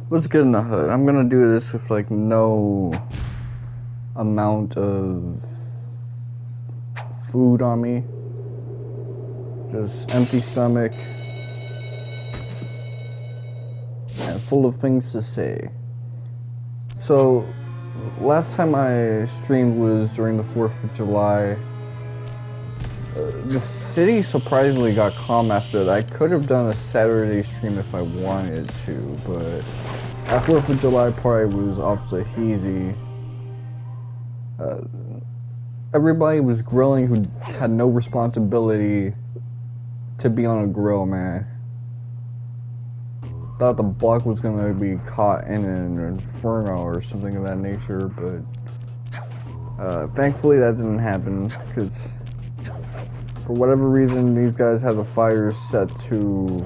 What's good in the hood? I'm gonna do this with like no amount of food on me. Just empty stomach and full of things to say. So, last time I streamed was during the 4th of July. The city surprisingly got calm after that. I could have done a Saturday stream if I wanted to, but that 4th of July party was awfully hazy. Everybody was grilling who had no responsibility to be on a grill, man. Thought the block was gonna be caught in an inferno or something of that nature, but thankfully that didn't happen, because for whatever reason these guys have the fires set to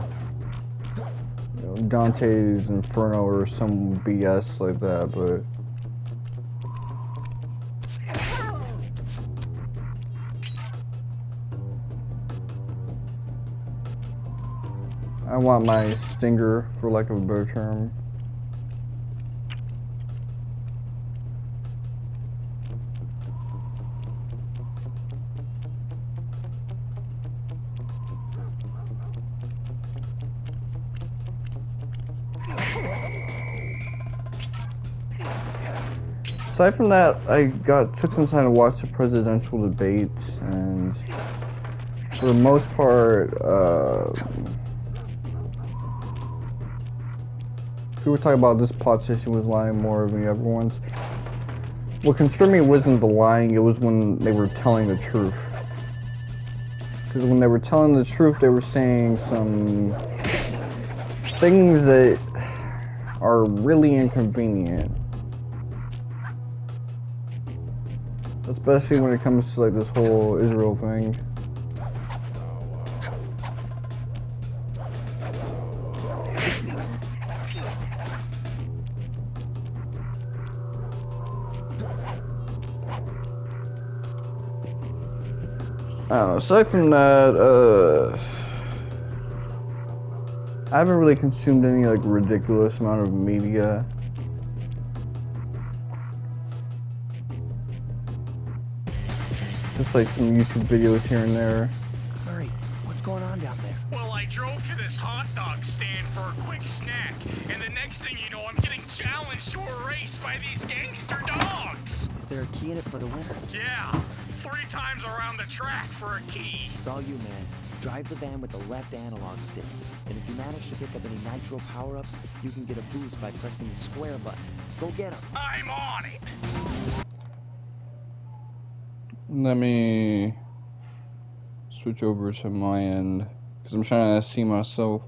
Dante's Inferno or some BS like that, but I want my stinger, for lack of a better term. Aside from that, I took some time to watch the presidential debates, and for the most part, people were talking about this politician was lying more than the other ones. What concerned me wasn't the lying, it was when they were telling the truth. Because when they were telling the truth, they were saying some things that are really inconvenient. Especially when it comes to like this whole Israel thing. Aside from that, I haven't really consumed any like ridiculous amount of media. Just like some YouTube videos here and there. Murray, what's going on down there? Well, I drove to this hot dog stand for a quick snack, and the next thing you know, I'm getting challenged to a race by these gangster dogs. Is there a key in it for the winner? Yeah, 3 times around the track for a key. It's all you, man. Drive the van with the left analog stick. And if you manage to pick up any nitro power-ups, you can get a boost by pressing the square button. Go get them. I'm on it. Let me switch over to my end, because I'm trying to see myself.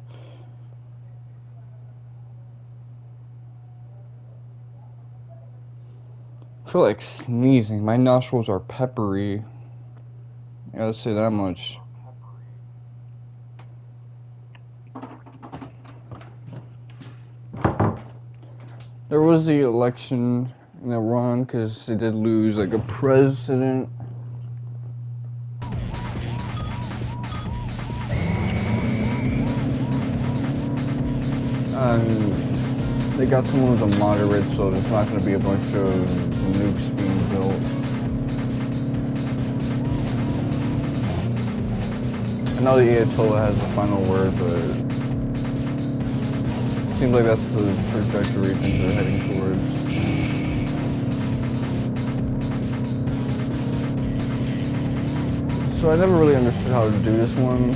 I feel like sneezing. My nostrils are peppery. I gotta say that much. There was the election in Iran, because they did lose like a president. And they got someone who's a moderate, so there's not going to be a bunch of nukes being built. I know the Ayatollah has the final word, but it seems like that's the trajectory things are heading towards. So I never really understood how to do this one.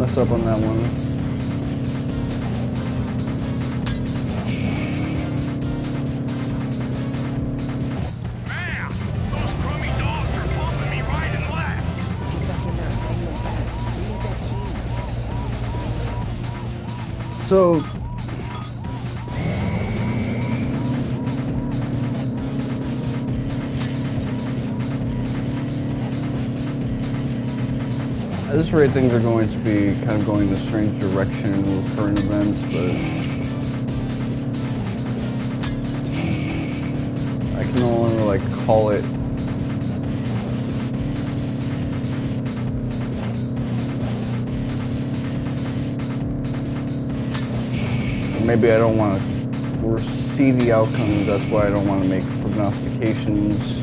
mess up on that one. So at this rate, things are going to be kind of going in a strange direction with current events, but I can only like call it. Maybe I don't want to foresee the outcomes, that's why I don't want to make prognostications.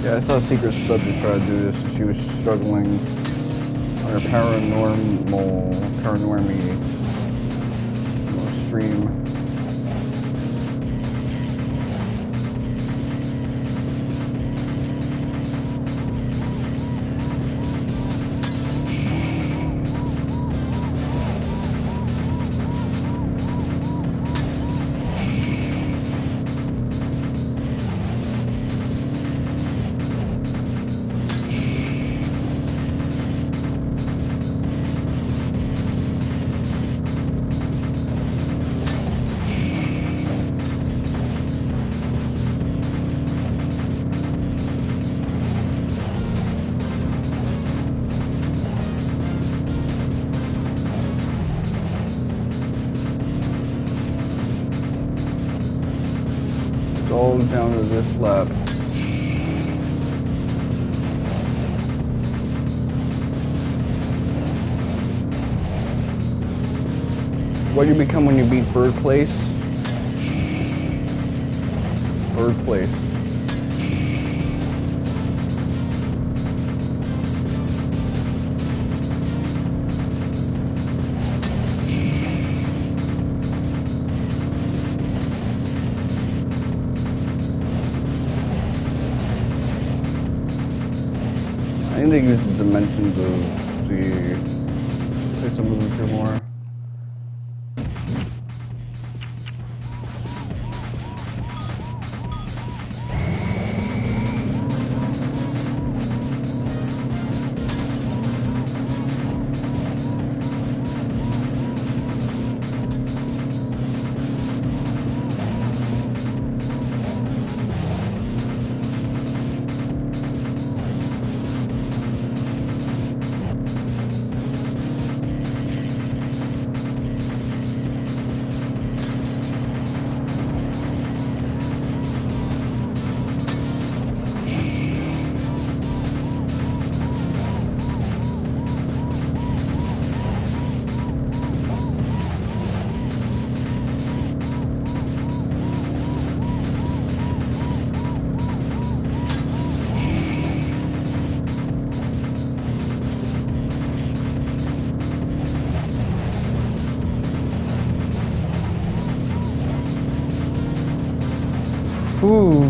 Yeah, I saw Secret Subject try to do this, and she was struggling on her paranormy stream. All down to this lap. What do you become when you beat third place? Third place. I need to use the dimensions of the place I'm moving to more. Ooh.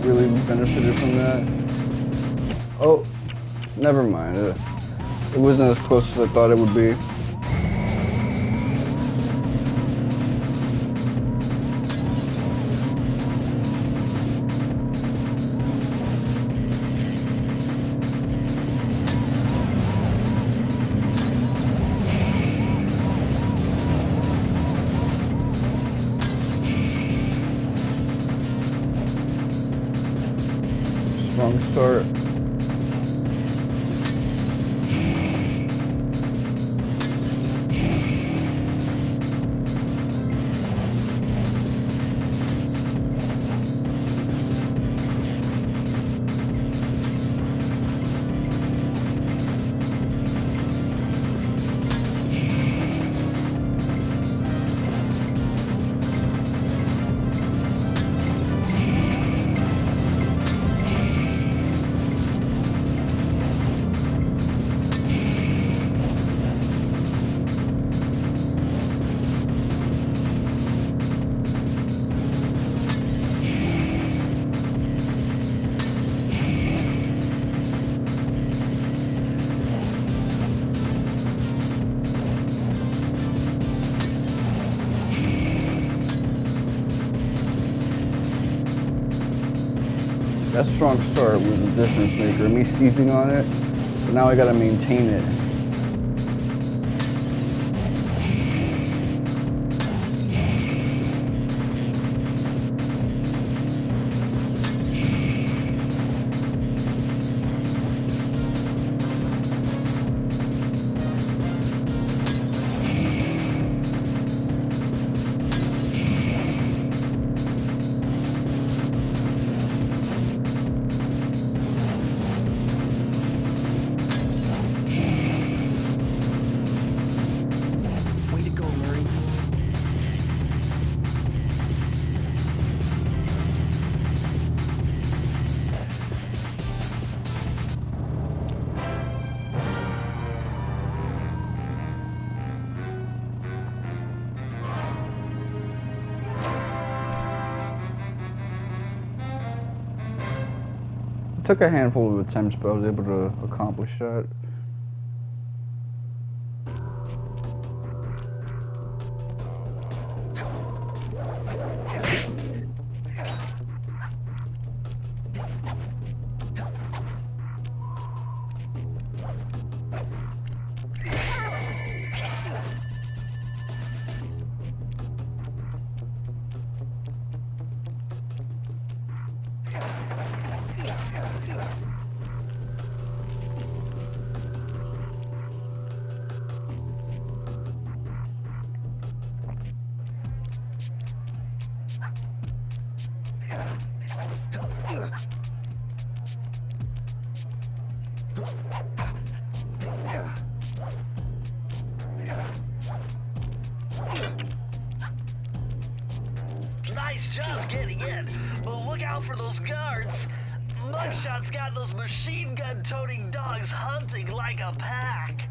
Really benefited from that. Oh, never mind. It wasn't as close as I thought it would be. Strong start. That strong start was a difference maker. Me seizing on it, but now I gotta maintain it. It took a handful of attempts, but I was able to accomplish that. Nice job getting in, but look out for those guards. Mugshot's got those machine gun-toting dogs hunting like a pack.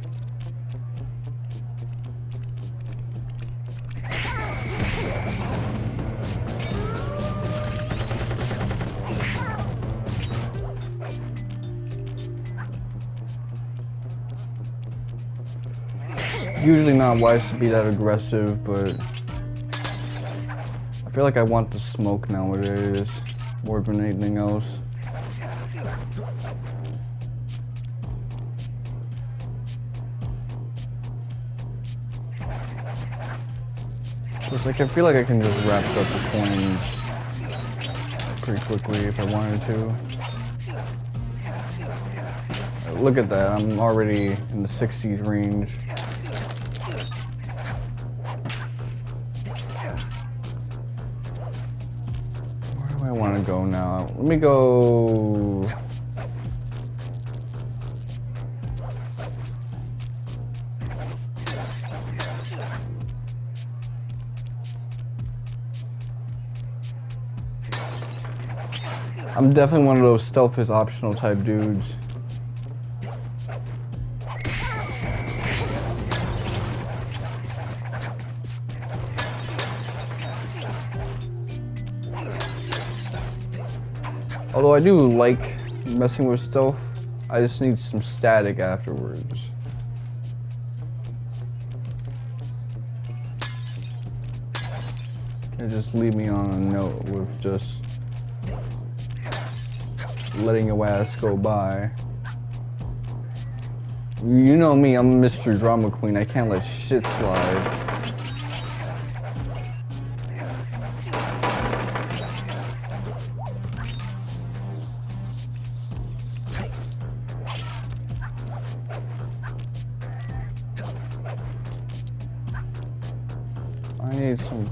Usually not wise to be that aggressive, but I feel like I want the smoke nowadays more than anything else. It's like I feel like I can just wrap up the coins pretty quickly if I wanted to. Look at that, I'm already in the 60s range. Where do I want to go now? Let me go... I'm definitely one of those stealth is optional type dudes. Although I do like messing with stealth, I just need some static afterwards. And just leave me on a note with just letting your ass go by. You know me, I'm Mr. Drama Queen, I can't let shit slide. I need some...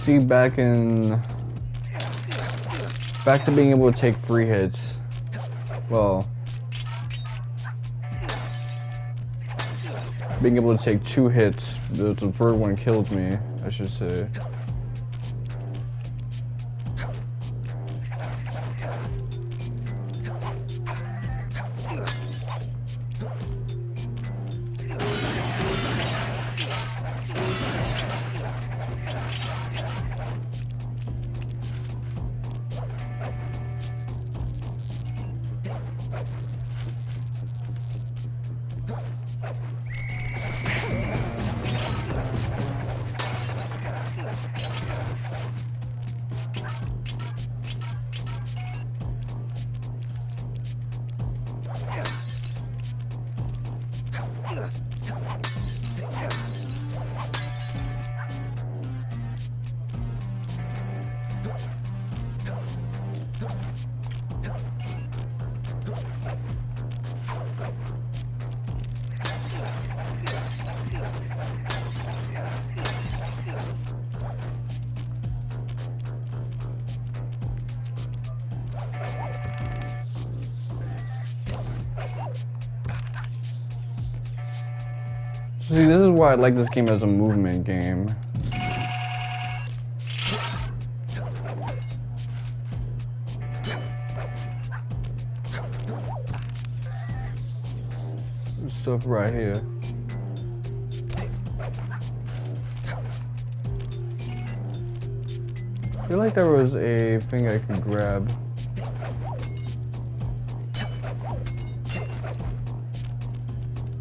See, back to being able to take free hits. Well, being able to take 2 hits. The third one killed me, I should say. See, this is why I like this game as a movement game. There's stuff right here. I feel like there was a thing I could grab.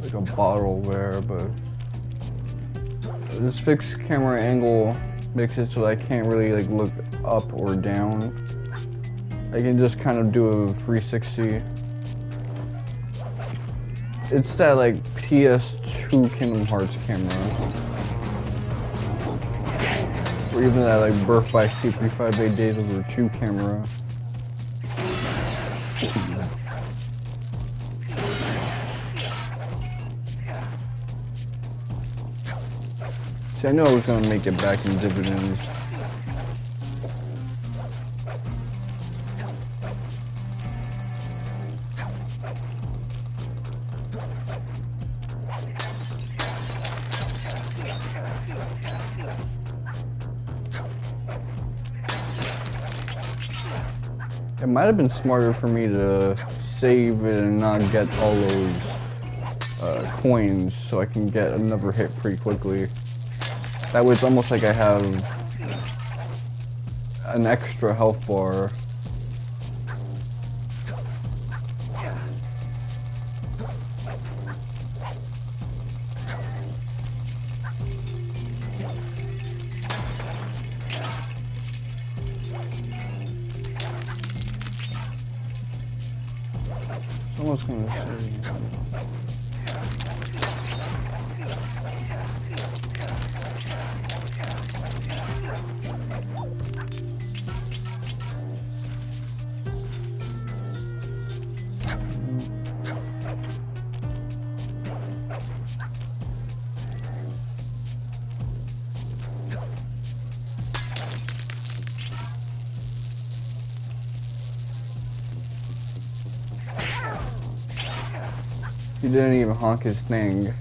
Like a bottle there, but this fixed camera angle makes it so I can't really like look up or down. I can just kind of do a 360. It's that like PS2 Kingdom Hearts camera. Or even that like Birth by Sleep 5 Days Over 2 camera. See, I knew I was going to make it back in dividends. It might have been smarter for me to save it and not get all those coins so I can get another hit pretty quickly. That way it's almost like I have an extra health bar. It's was gonna say. He didn't even honk his thing.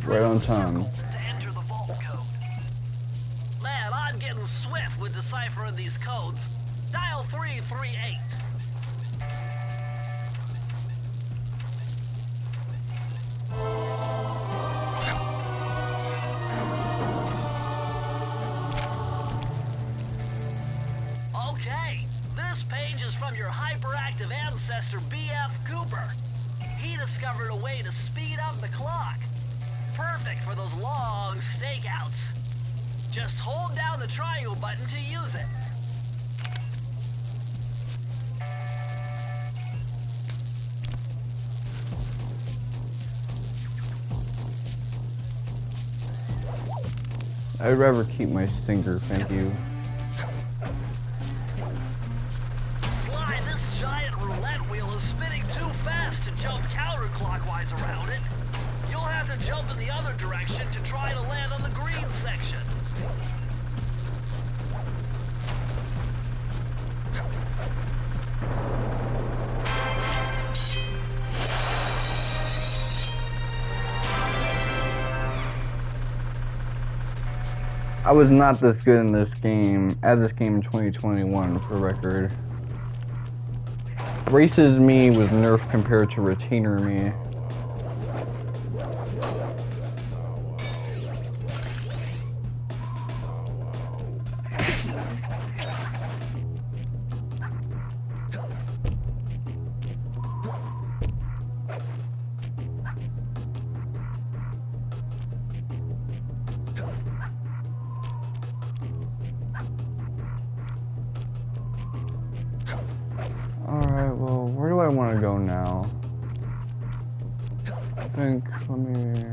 Right on time. To enter the vault code. Man, I'm getting swift with deciphering these codes. Dial 338. Okay, this page is from your hyperactive ancestor B.F. Cooper. He discovered a way to speed up the clock. Perfect for those long stakeouts. Just hold down the triangle button to use it. I'd rather keep my stinger, thank you. Sly, this giant roulette wheel is spinning too fast to jump counterclockwise around it. You'll have to jump in the other direction to try to land on the green section. I was not this good in this game, at this game in 2021, for record. Races me was nerfed compared to retainer me. Alright, well, where do I want to go now? I think, let me...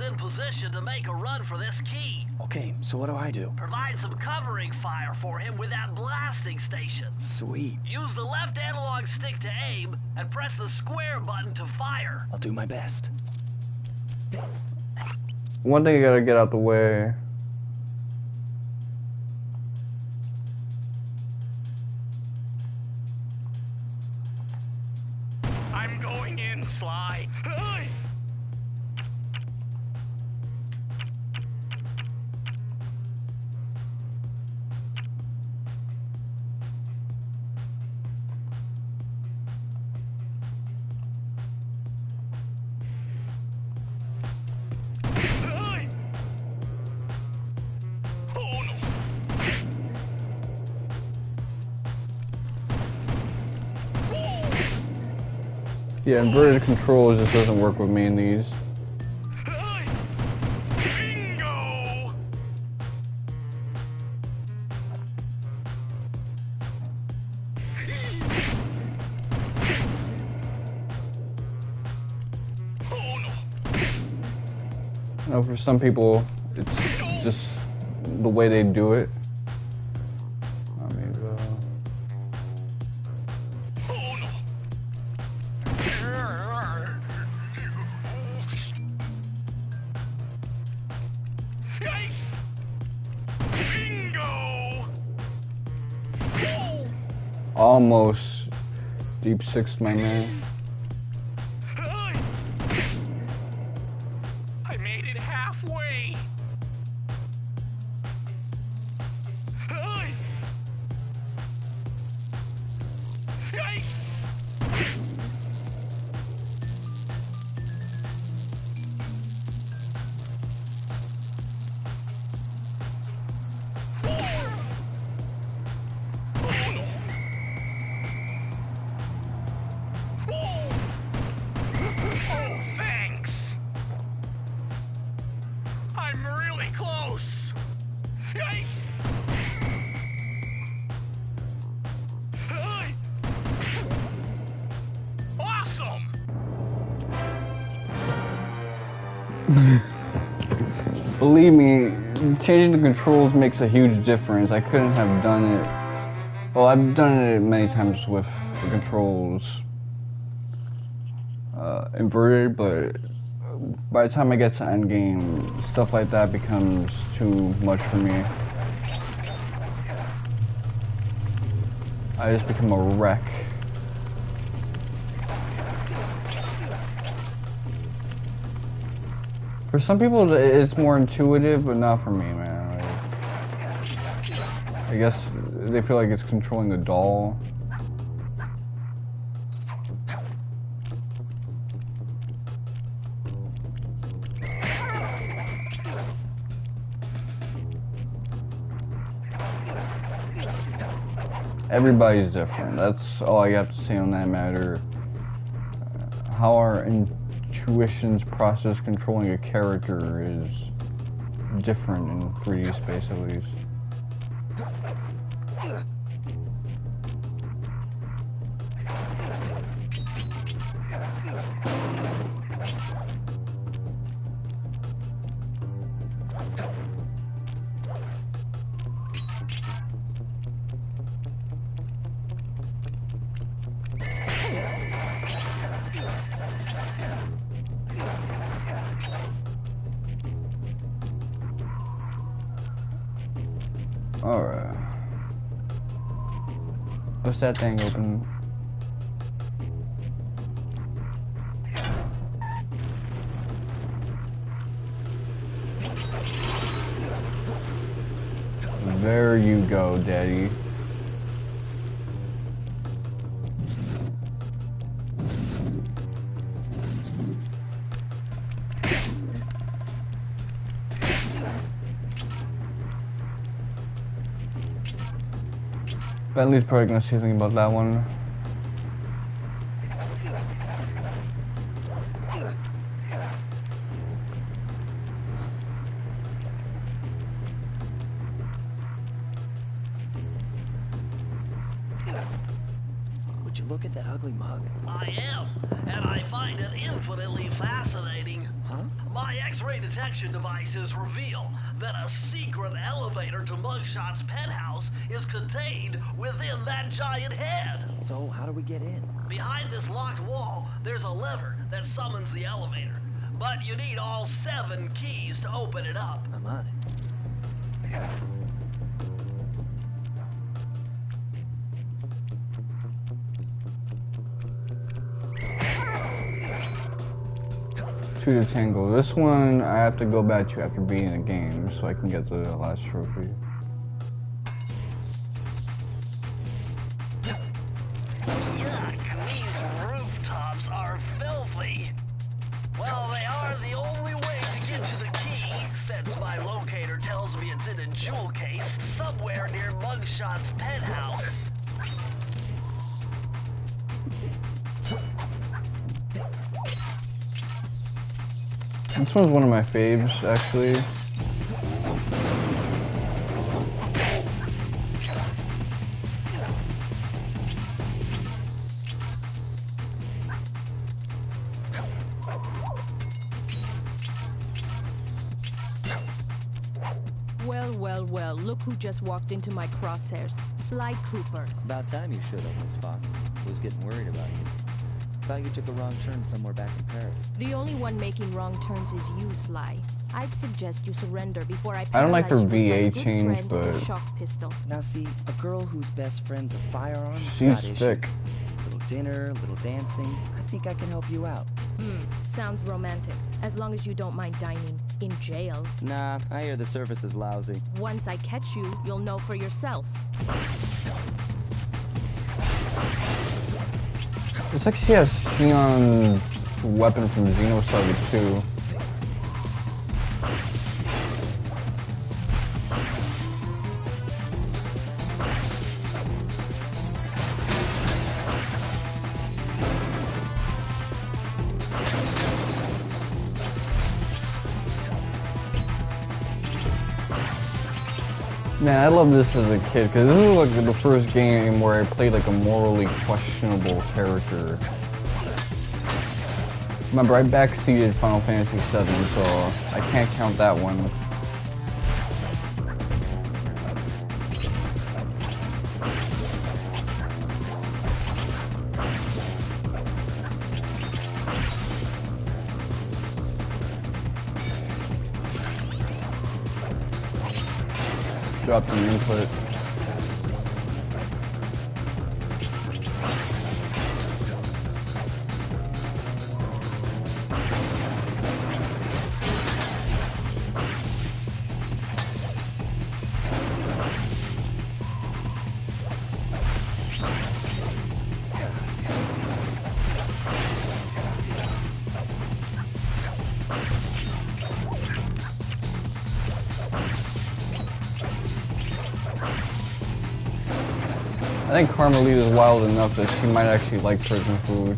In position to make a run for this key. Okay, so what do I do? Provide some covering fire for him with that blasting station. Sweet. Use the left analog stick to aim and press the square button to fire. I'll do my best. One thing I gotta get out the way. I'm going in, Sly. Yeah, inverted controls just doesn't work with me in these. Bingo! know, for some people, it's just the way they do it. Let me go. Oh no. Yikes! Bingo! Oh. Almost deep six, my man. I made it halfway. Yikes! Oh, thanks. I'm really close. Yikes! Awesome! Believe me, changing the controls makes a huge difference. I couldn't have done it. Well, I've done it many times with the controls inverted, but by the time I get to endgame, stuff like that becomes too much for me. I just become a wreck. For some people, it's more intuitive, but not for me, man. Like, I guess they feel like it's controlling the doll. Everybody's different. That's all I have to say on that matter. How our intuitions process controlling a character is different in 3D space, at least. Alright. What's that thing open? There you go, Daddy. Bentley's probably gonna see something about that one. Would you look at that ugly mug? I am, and I find it infinitely fascinating. Huh? My X-ray detection devices reveal that a secret elevator to Mugshot's penthouse is contained within that giant head. So, how do we get in? Behind this locked wall, there's a lever that summons the elevator. But you need all 7 keys to open it up. I'm on it. Two to tango. This one I have to go back to after beating the game so I can get the last trophy. Yuck, these rooftops are filthy. Well, they are the only way to get to the key, since my locator tells me it's in a jewel case somewhere near Mugshot's penthouse. This one's one of my faves, actually. Well, well, well, look who just walked into my crosshairs. Sly Cooper. About time you showed up, Miss Fox. Was getting worried about you. Thought you took a wrong turn somewhere back in Paris. The only one making wrong turns is you, Sly. I'd suggest you surrender before I I don't like her paralyze you with my VA good change, friend and a but shock pistol. Now see, a girl whose best friend's a firearm has she's got issues. thick. Little dinner, little dancing. I think I can help you out. Sounds romantic. As long as you don't mind dining in jail. Nah, I hear the service is lousy. Once I catch you, you'll know for yourself. It's like she has Xeon's weapon from Xenosaga 2. Man, I love this as a kid, because this is like the first game where I played like a morally questionable character. Remember, I backseated Final Fantasy VII, so I can't count that one. Drop the input. I think Carmelita's wild enough that she might actually like prison food.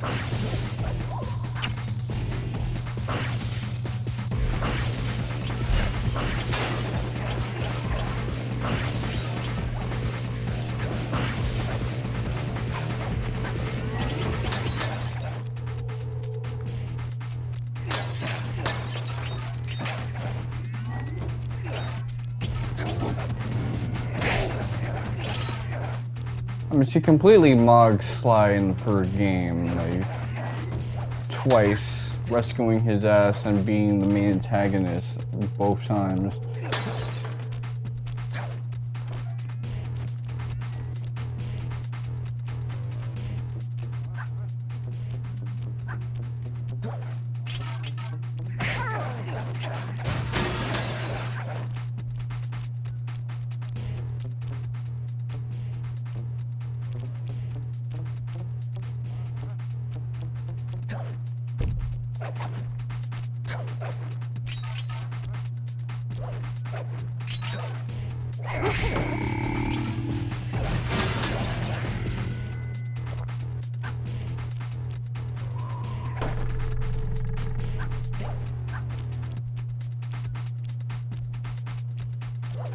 I mean, she completely mogged Sly in the first game, like, twice, rescuing his ass and being the main antagonist both times.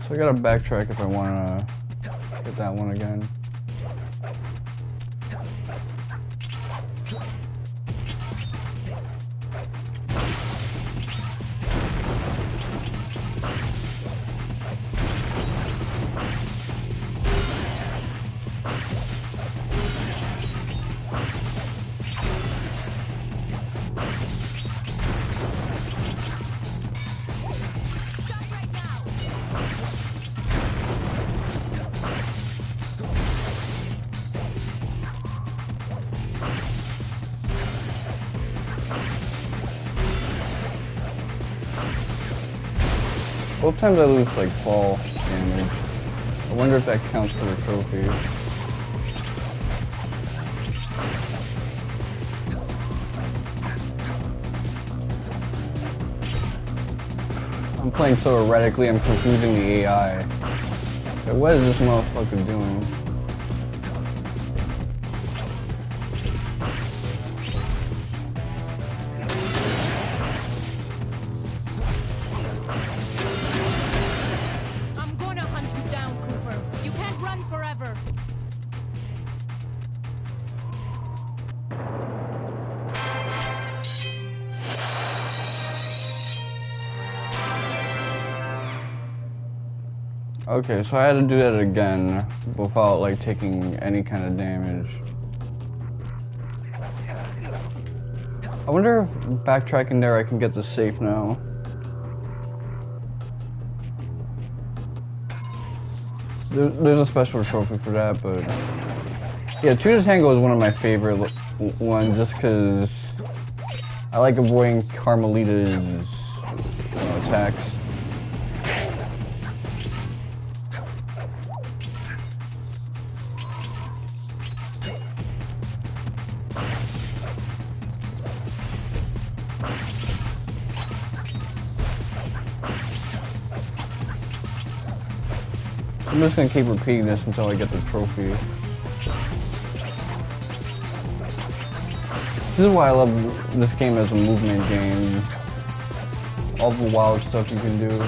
So I gotta backtrack if I wanna get that one again. Both times I lose like fall damage. I wonder if that counts for the trophy. I'm playing so erratically, I'm confusing the AI. Like, what is this motherfucker doing? Okay, so I had to do that again without like taking any kind of damage. I wonder if backtracking there I can get the safe now. There's a special trophy for that, but yeah, 2 to Tango is one of my favorite ones just because I like avoiding Carmelita's attacks. I'm just gonna keep repeating this until I get the trophy. This is why I love this game as a movement game. All the wild stuff you can do.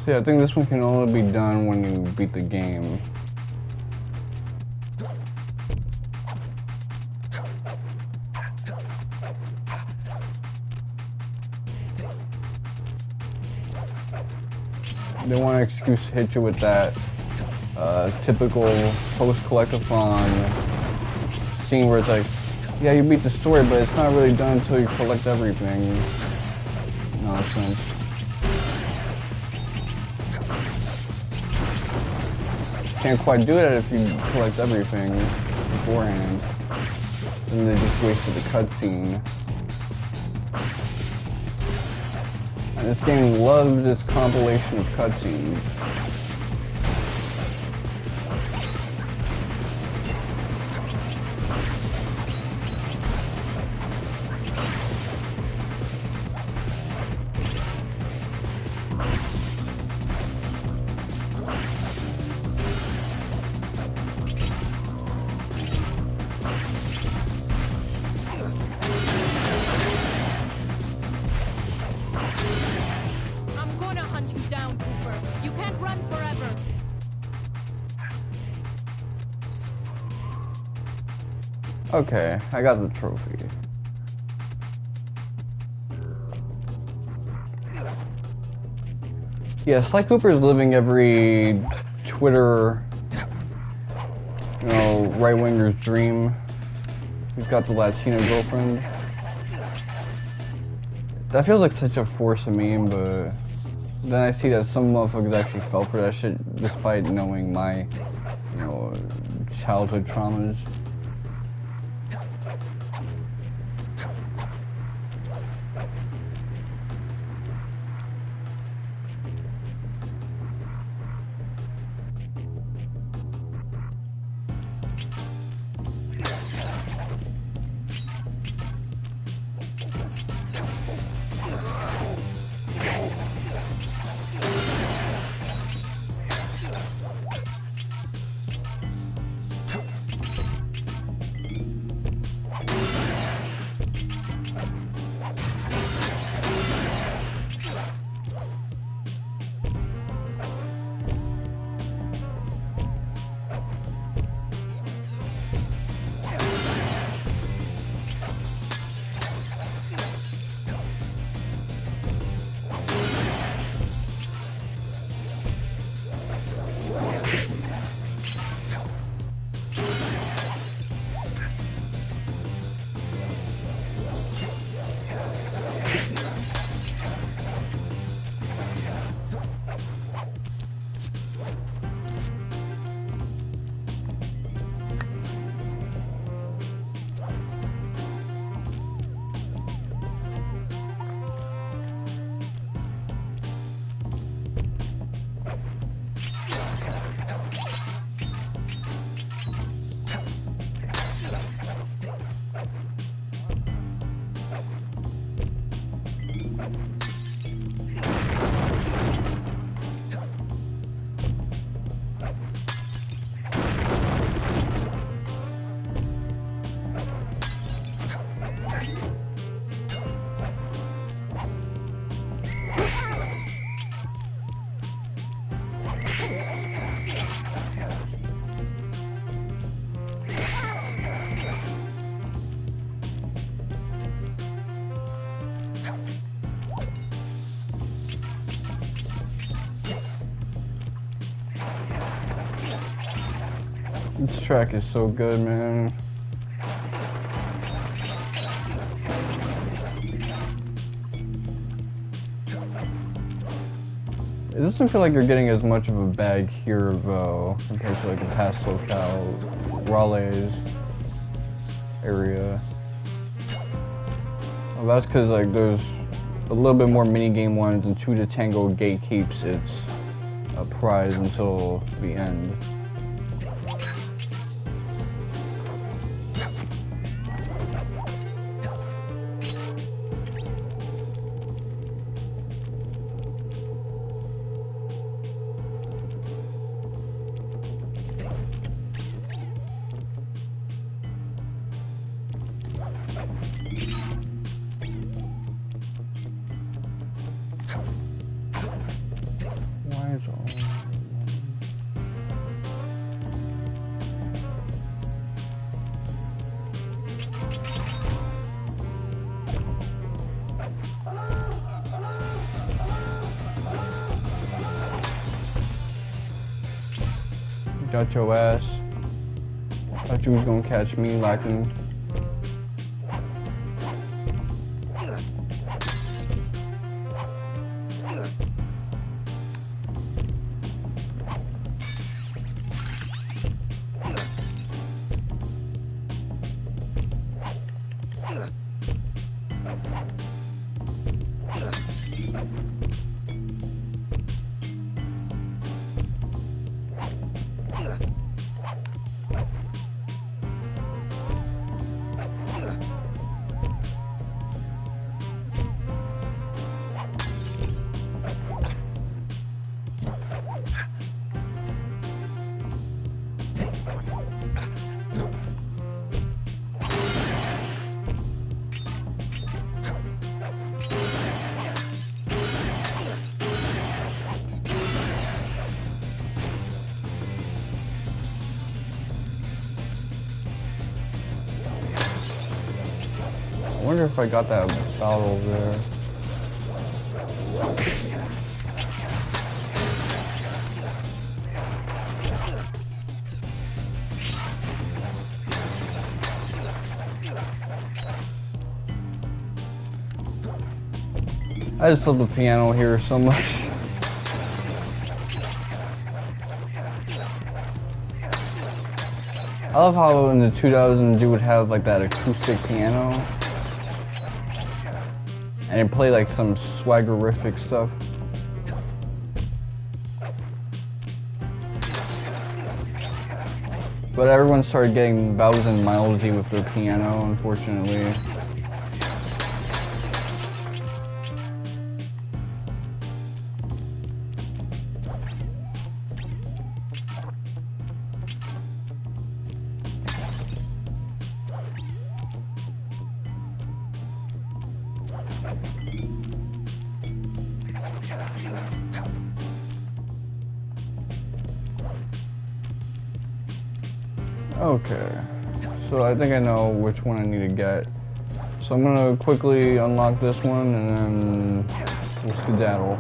See, I think this one can only be done when you beat the game. They want an excuse to hit you with that typical post-collectathon scene where it's like, yeah, you beat the story, but it's not really done until you collect everything. Nonsense. Can't quite do that if you collect everything beforehand. And they just wasted the cutscene. And this game loves its compilation of cutscenes. Okay, I got the trophy. Yeah, Sly Cooper is living every Twitter, right-winger's dream. He's got the Latina girlfriend. That feels like such a forced meme, but then I see that some motherfuckers actually fell for that shit despite knowing my, childhood traumas. This track is so good, man. It doesn't feel like you're getting as much of a bag here, though, compared to like the past SoCal, Raleigh's area. Well, that's because like there's a little bit more minigame ones, and 2 to Tango Gate keeps its prize until the end. Got your ass. Thought you was gonna catch me lacking. I wonder if I got that bottle there. I just love the piano here so much. I love how in the 2000s you would have like that acoustic piano and it play like some swaggerific stuff. But everyone started getting Bowser and Milesy with their piano, unfortunately. Okay, so I think I know which one I need to get. So I'm gonna quickly unlock this one and then we'll skedaddle.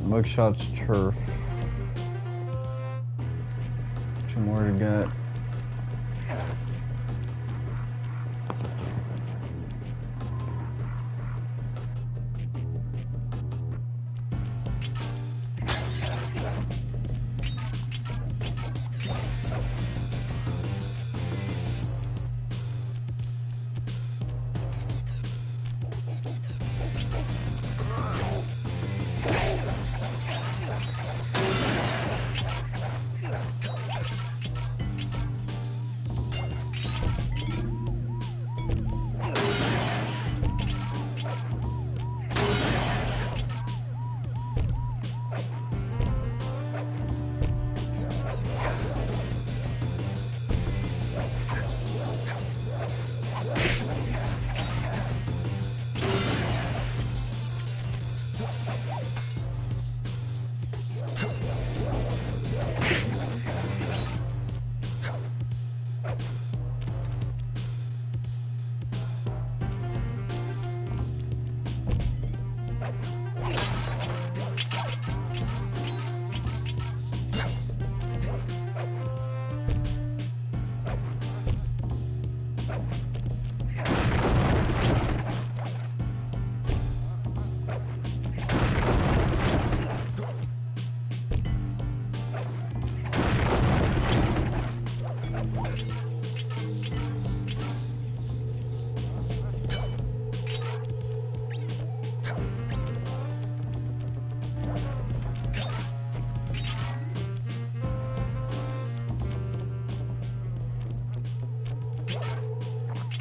Mugshot's turf. 2 more to get.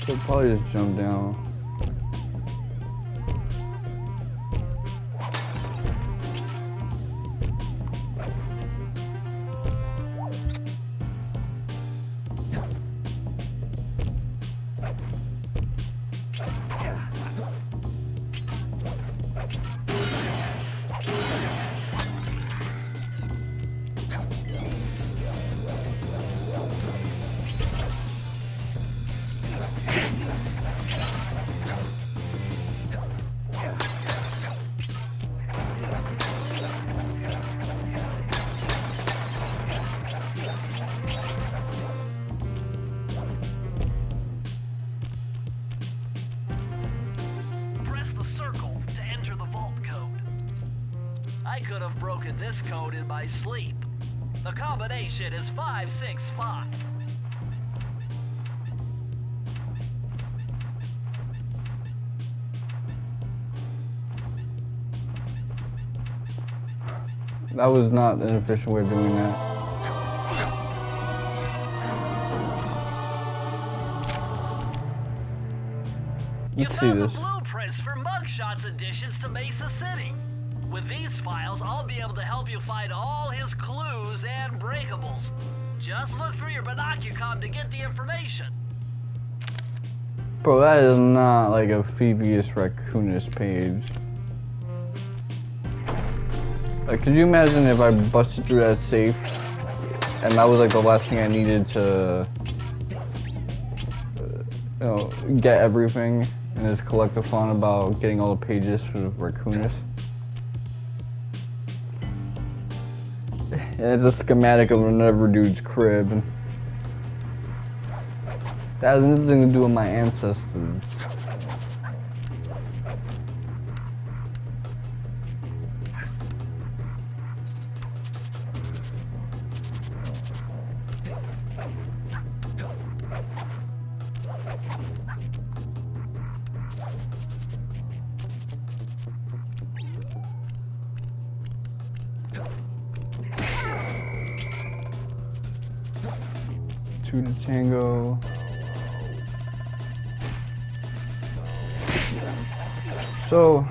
Should probably just jump down. I could have broken this code in my sleep. The combination is 565. That was not an efficient way of doing that. You Let's see found the this. blueprints for mugshots additions to Mesa City. With these files, I'll be able to help you find all his clues and breakables. Just look through your binocucom to get the information. Bro, that is not like a Thievius Raccoonus page. Like, could you imagine if I busted through that safe and that was like the last thing I needed to, you know, get everything and just collect the fun about getting all the pages for the Raccoonus? And it's a schematic of another dude's crib. And that has nothing to do with my ancestors. Two to tango. So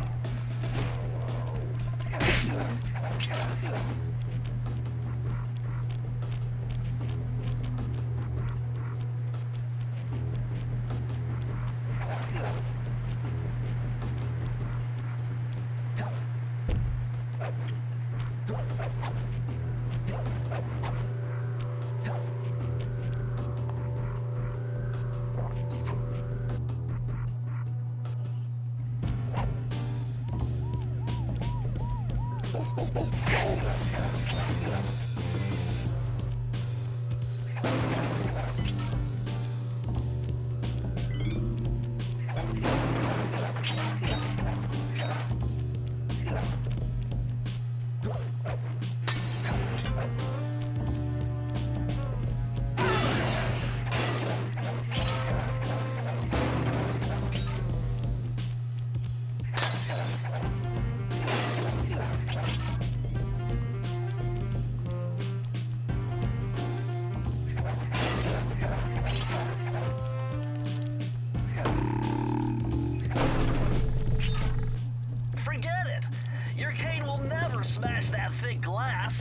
smash that thick glass.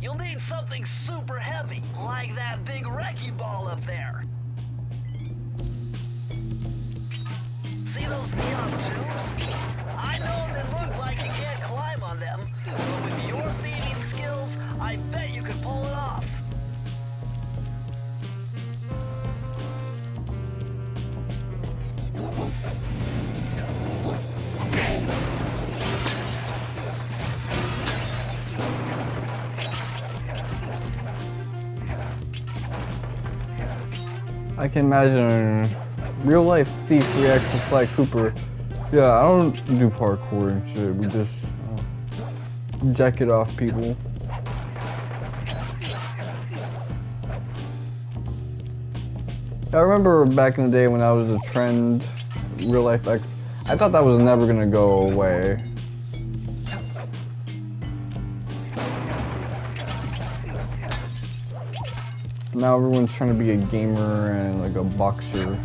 You'll need something super heavy, like that big wrecking ball up there. See those neon tubes? I know they look like you can't climb on them, but with your thieving skills, I bet you could pull it off. I can imagine real life thief reacts to Sly Cooper. Yeah, I don't do parkour and shit. We just jack it off people. I remember back in the day when that was a trend, real life. Like, I thought that was never gonna go away. Now everyone's trying to be a gamer and like a boxer.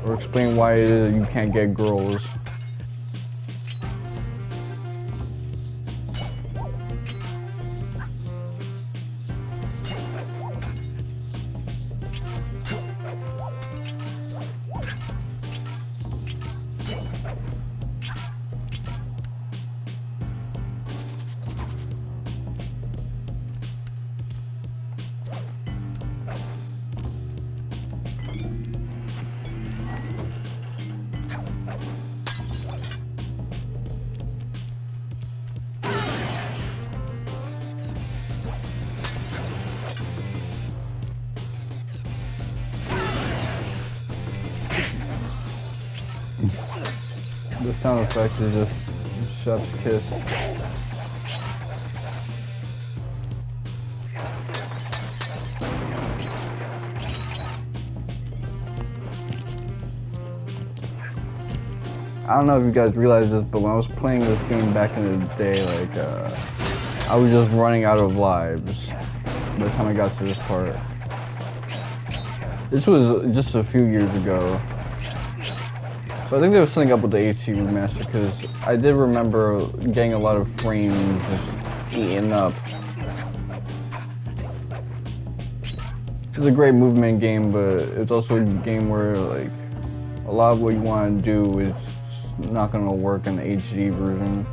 or explain why it is that you can't get girls. The sound effect is just chef's kiss. I don't know if you guys realize this, but when I was playing this game back in the day, like, I was just running out of lives by the time I got to this part. This was just a few years ago. So I think there was something up with the HD remaster, because I did remember getting a lot of frames just eaten up. It's a great movement game, but it's also a game where like a lot of what you want to do is not going to work in the HD version.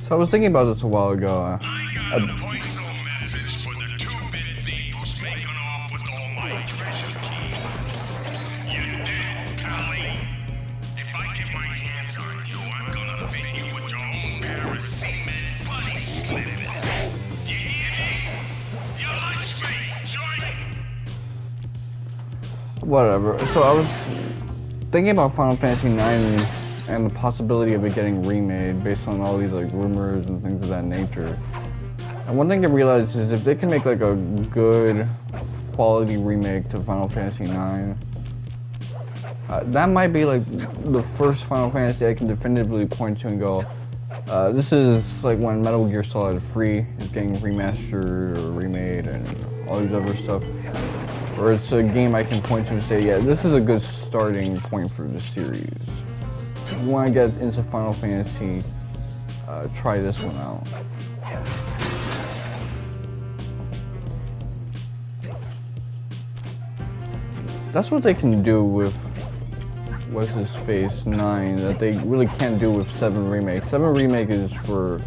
So I was thinking about this a while ago. I got a voice-over message for the two-bit thief who's making off with all my treasure keys. You dead, Pally? If I get my hands on you, I'm gonna fit you with your own pair of cement buddy slippers. You hear me? You lunch me, joint! Whatever. So I was thinking about Final Fantasy IX and the possibility of it getting remade based on all these like rumors and things of that nature. And one thing I realized is if they can make like a good quality remake to Final Fantasy IX, that might be like the first Final Fantasy I can definitively point to and go, this is like when Metal Gear Solid 3 is getting remastered or remade and all these other stuff. Or it's a game I can point to and say, yeah, this is a good starting point for the series. If you want to get into Final Fantasy, try this one out. That's what they can do with what's his face 9 that they really can't do with 7 Remake. 7 Remake is for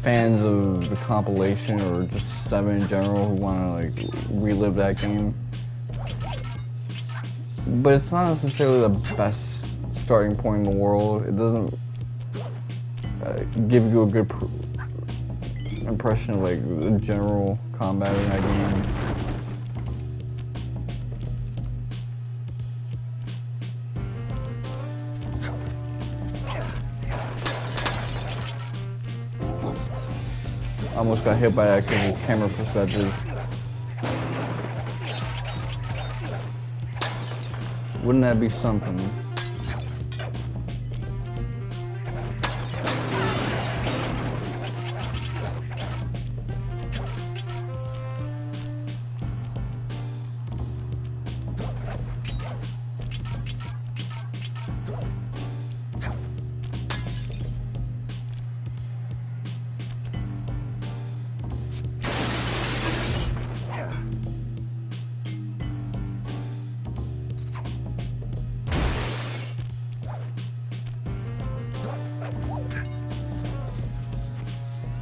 fans of the compilation or just 7 in general who want to like relive that game. But it's not necessarily the best starting point in the world. It doesn't give you a good impression of like the general combat in that game. Almost got hit by that because of camera perspective. Wouldn't that be something?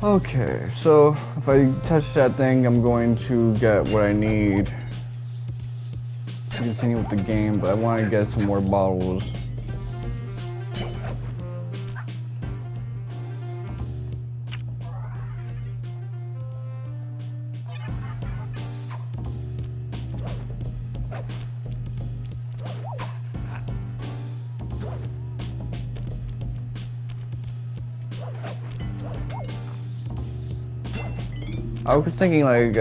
Okay, so if I touch that thing, I'm going to get what I need to continue with the game, but I want to get some more bottles. I was thinking like,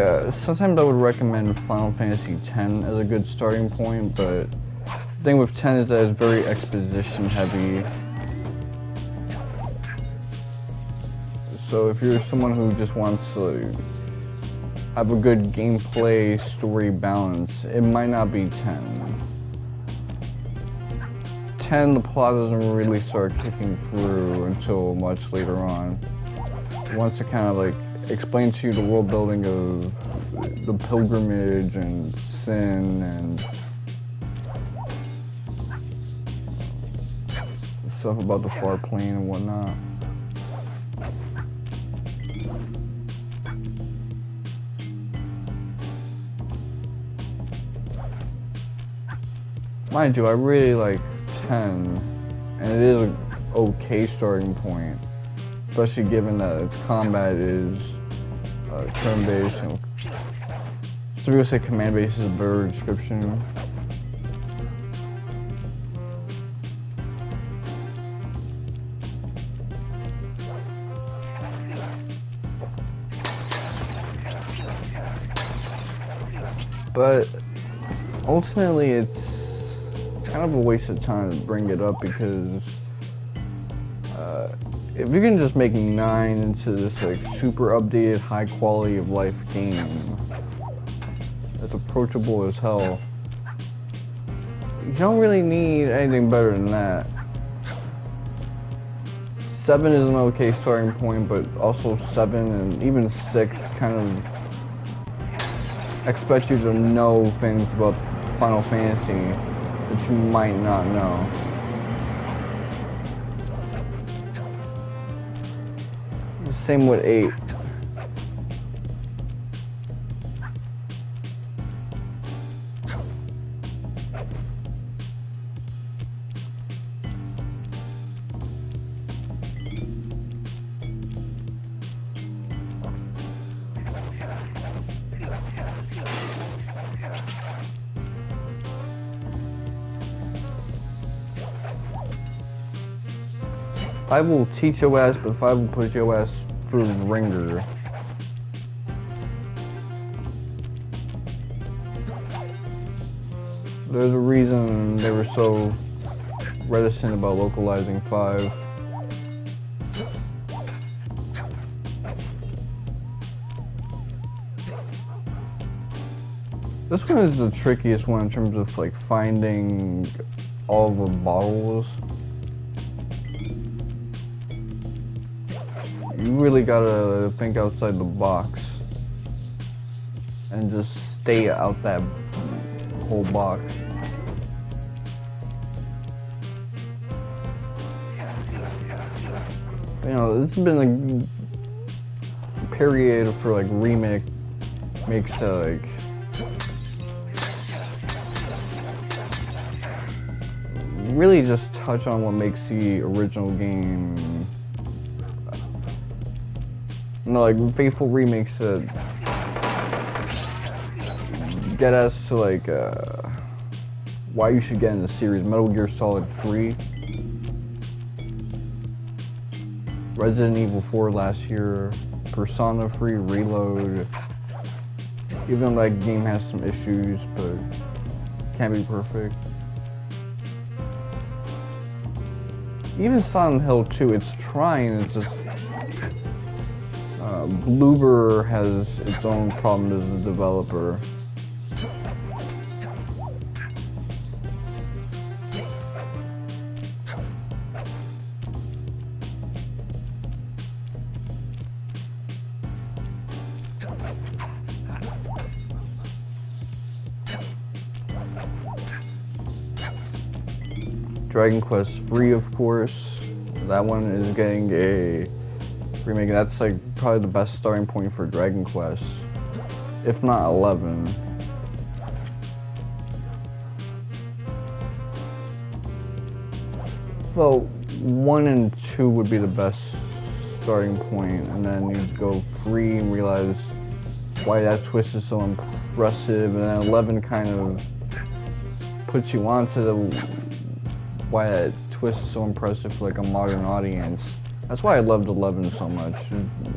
sometimes I would recommend Final Fantasy X as a good starting point, but the thing with 10 is that it's very exposition heavy. So if you're someone who just wants to have a good gameplay story balance, it might not be 10. 10, the plot doesn't really start kicking through until much later on. Once it kind of like explain to you the world building of the pilgrimage and sin and stuff about the far plane and whatnot. Mind you, I really like 10, and it is an okay starting point, especially given that its combat is turn-based, and some people say command-based is a better description. But ultimately it's kind of a waste of time to bring it up, because if you can just make 9 into this like super updated high quality of life game that's approachable as hell, you don't really need anything better than that. 7 is an okay starting point, but also 7 and even 6 kind of expect you to know things about Final Fantasy that you might not know. Same with 8. Five will teach your ass, but 5 will put your ass through the ringer. There's a reason they were so reticent about localizing 5. This one is the trickiest one in terms of like finding all the bottles. You really gotta think outside the box and just stay out that whole box. You know, this has been a period for like makes like really just touch on what makes the original game. You know, like faithful remakes that get us to like why you should get in the series. Metal Gear Solid 3, Resident Evil 4 last year, Persona 3 Reload. Even though that game has some issues, but can't be perfect. Even Silent Hill 2, it's trying, it's just Bloober has its own problem as a developer. Dragon Quest III, of course. That one is getting a remake. That's like probably the best starting point for Dragon Quest, if not 11. Well, 1 and 2 would be the best starting point, and then you go 3 and realize why that twist is so impressive, and then 11 kind of puts you onto the why that twist is so impressive for like a modern audience. That's why I loved 11 so much.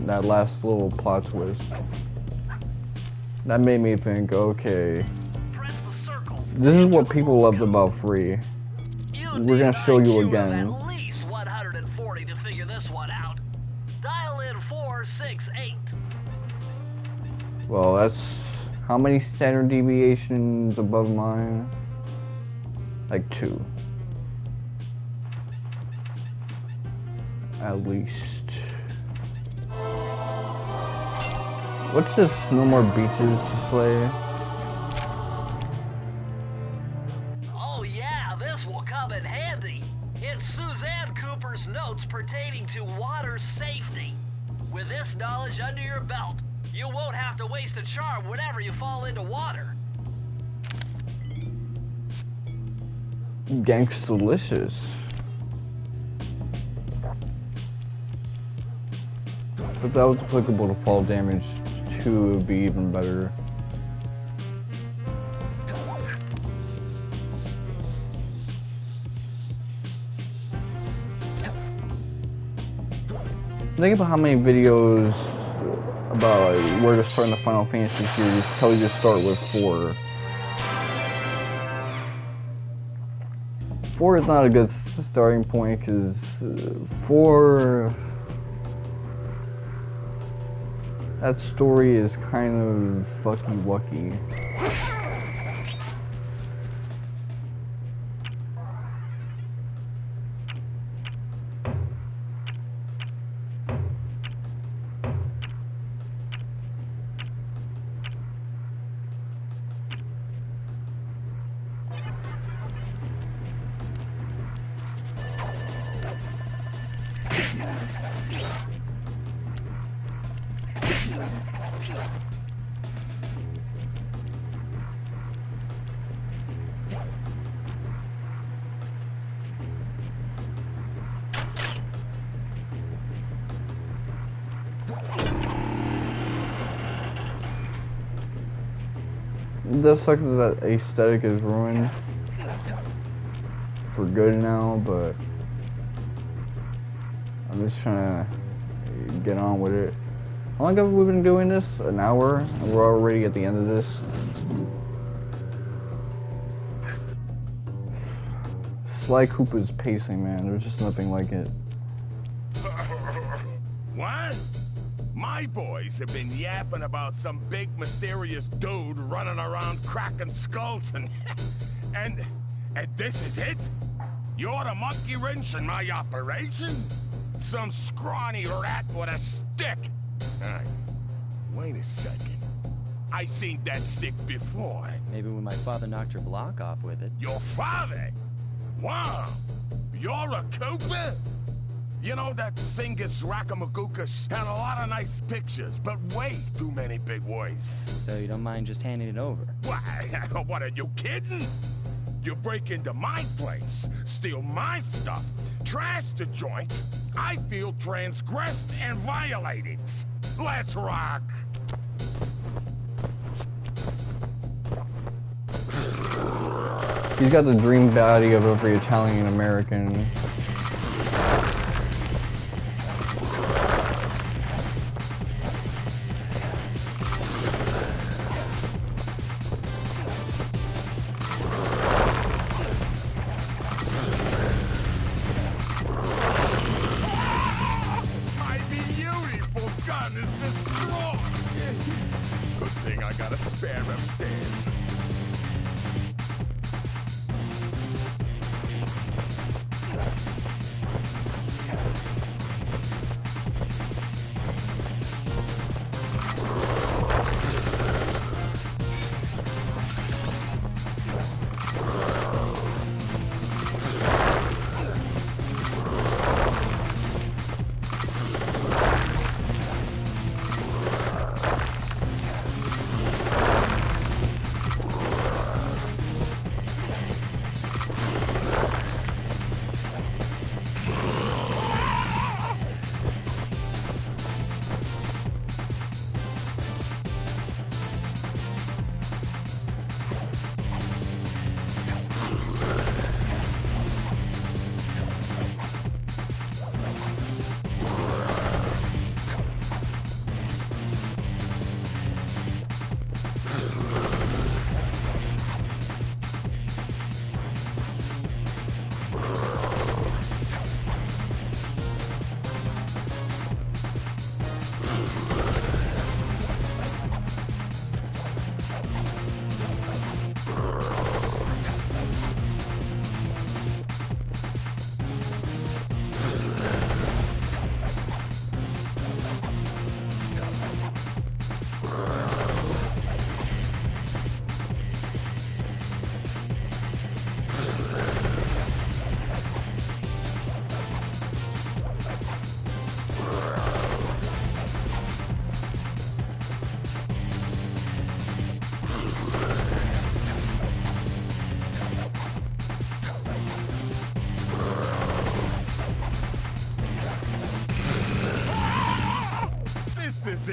That last little plot twist. That made me think, okay, this is what people loved about 3. We're gonna show you again. At least 140 to figure this one out. Dial in 468. Well, that's how many standard deviations above mine? Like 2. At least. What's this? No more beaches to slay? Oh yeah, this will come in handy. It's Suzanne Cooper's notes pertaining to water safety. With this knowledge under your belt, you won't have to waste a charm whenever you fall into water. Gangstalicious. If that was applicable to fall damage too, it would be even better. Think about how many videos about like, where to start in the Final Fantasy series tell you to start with 4. 4 is not a good starting point because 4, that story is kind of fucky-wucky. The sucks that aesthetic is ruined for good now, but I'm just trying to get on with it. How long have we been doing this? An hour? And we're already at the end of this. Sly Koopa's pacing, man. There's just nothing like it. What? My boys have been yapping about some big mysterious dude running around cracking skulls and this is it? You're the monkey wrench in my operation? Some scrawny rat with a stick. Wait a second. I seen that stick before. Maybe when my father knocked your block off with it. Your father? Wow. You're a Cooper? You know, that Thingus Raccoonus had a lot of nice pictures, but way too many big words. So you don't mind just handing it over? What, are you kidding? You break into my place, steal my stuff, trash the joint. I feel transgressed and violated. Let's rock. He's got the dream body of every Italian American. My beautiful gun is destroyed. Good thing I got a spare upstairs.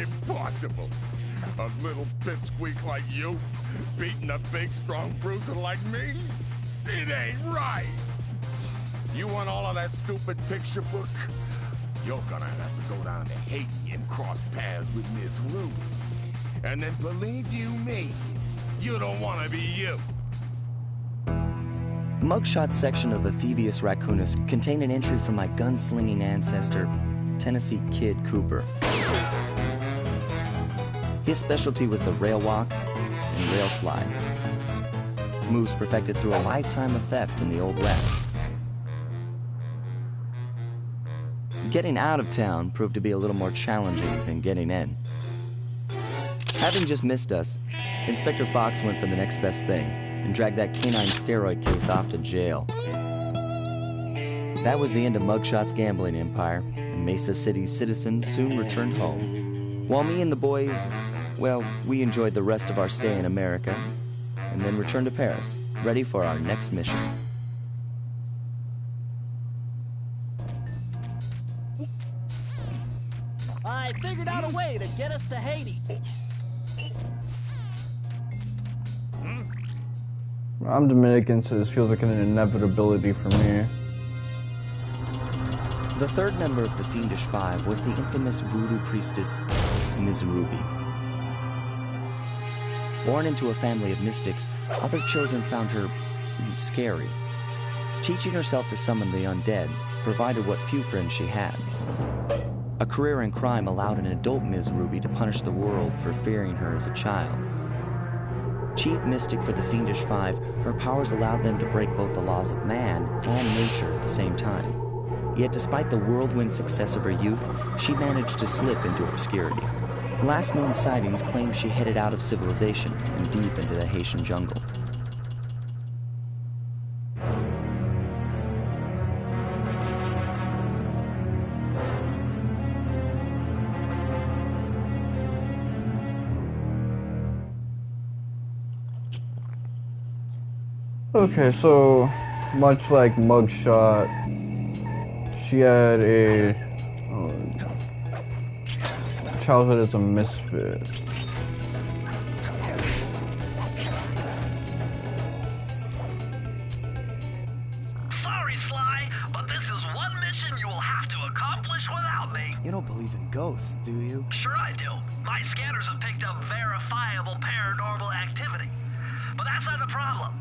impossible. A little pipsqueak like you, beating a big, strong bruiser like me? It ain't right! You want all of that stupid picture book? You're gonna have to go down to Haiti and cross paths with Miss Ruby. And then believe you me, you don't want to be you. The mugshot section of the Thievius Raccoonus contained an entry from my gunslinging ancestor, Tennessee Kid Cooper. His specialty was the rail walk and rail slide, moves perfected through a lifetime of theft in the Old West. Getting out of town proved to be a little more challenging than getting in. Having just missed us, Inspector Fox went for the next best thing and dragged that canine steroid case off to jail. That was the end of Mugshot's gambling empire, and Mesa City's citizens soon returned home. While me and the boys, well, we enjoyed the rest of our stay in America, and then returned to Paris, ready for our next mission. I figured out a way to get us to Haiti. I'm Dominican, so this feels like an inevitability for me. The third member of the Fiendish Five was the infamous voodoo priestess, Ms. Ruby. Born into a family of mystics, other children found her scary. Teaching herself to summon the undead provided what few friends she had. A career in crime allowed an adult Ms. Ruby to punish the world for fearing her as a child. Chief mystic for the Fiendish Five, her powers allowed them to break both the laws of man and nature at the same time. Yet despite the whirlwind success of her youth, she managed to slip into obscurity. Last known sightings claim she headed out of civilization and deep into the Haitian jungle. Okay, so much like Mugshot, she had a childhood as a misfit. Sorry, Sly, but this is one mission you will have to accomplish without me. You don't believe in ghosts, do you? Sure I do. My scanners have picked up verifiable paranormal activity. But that's not the problem.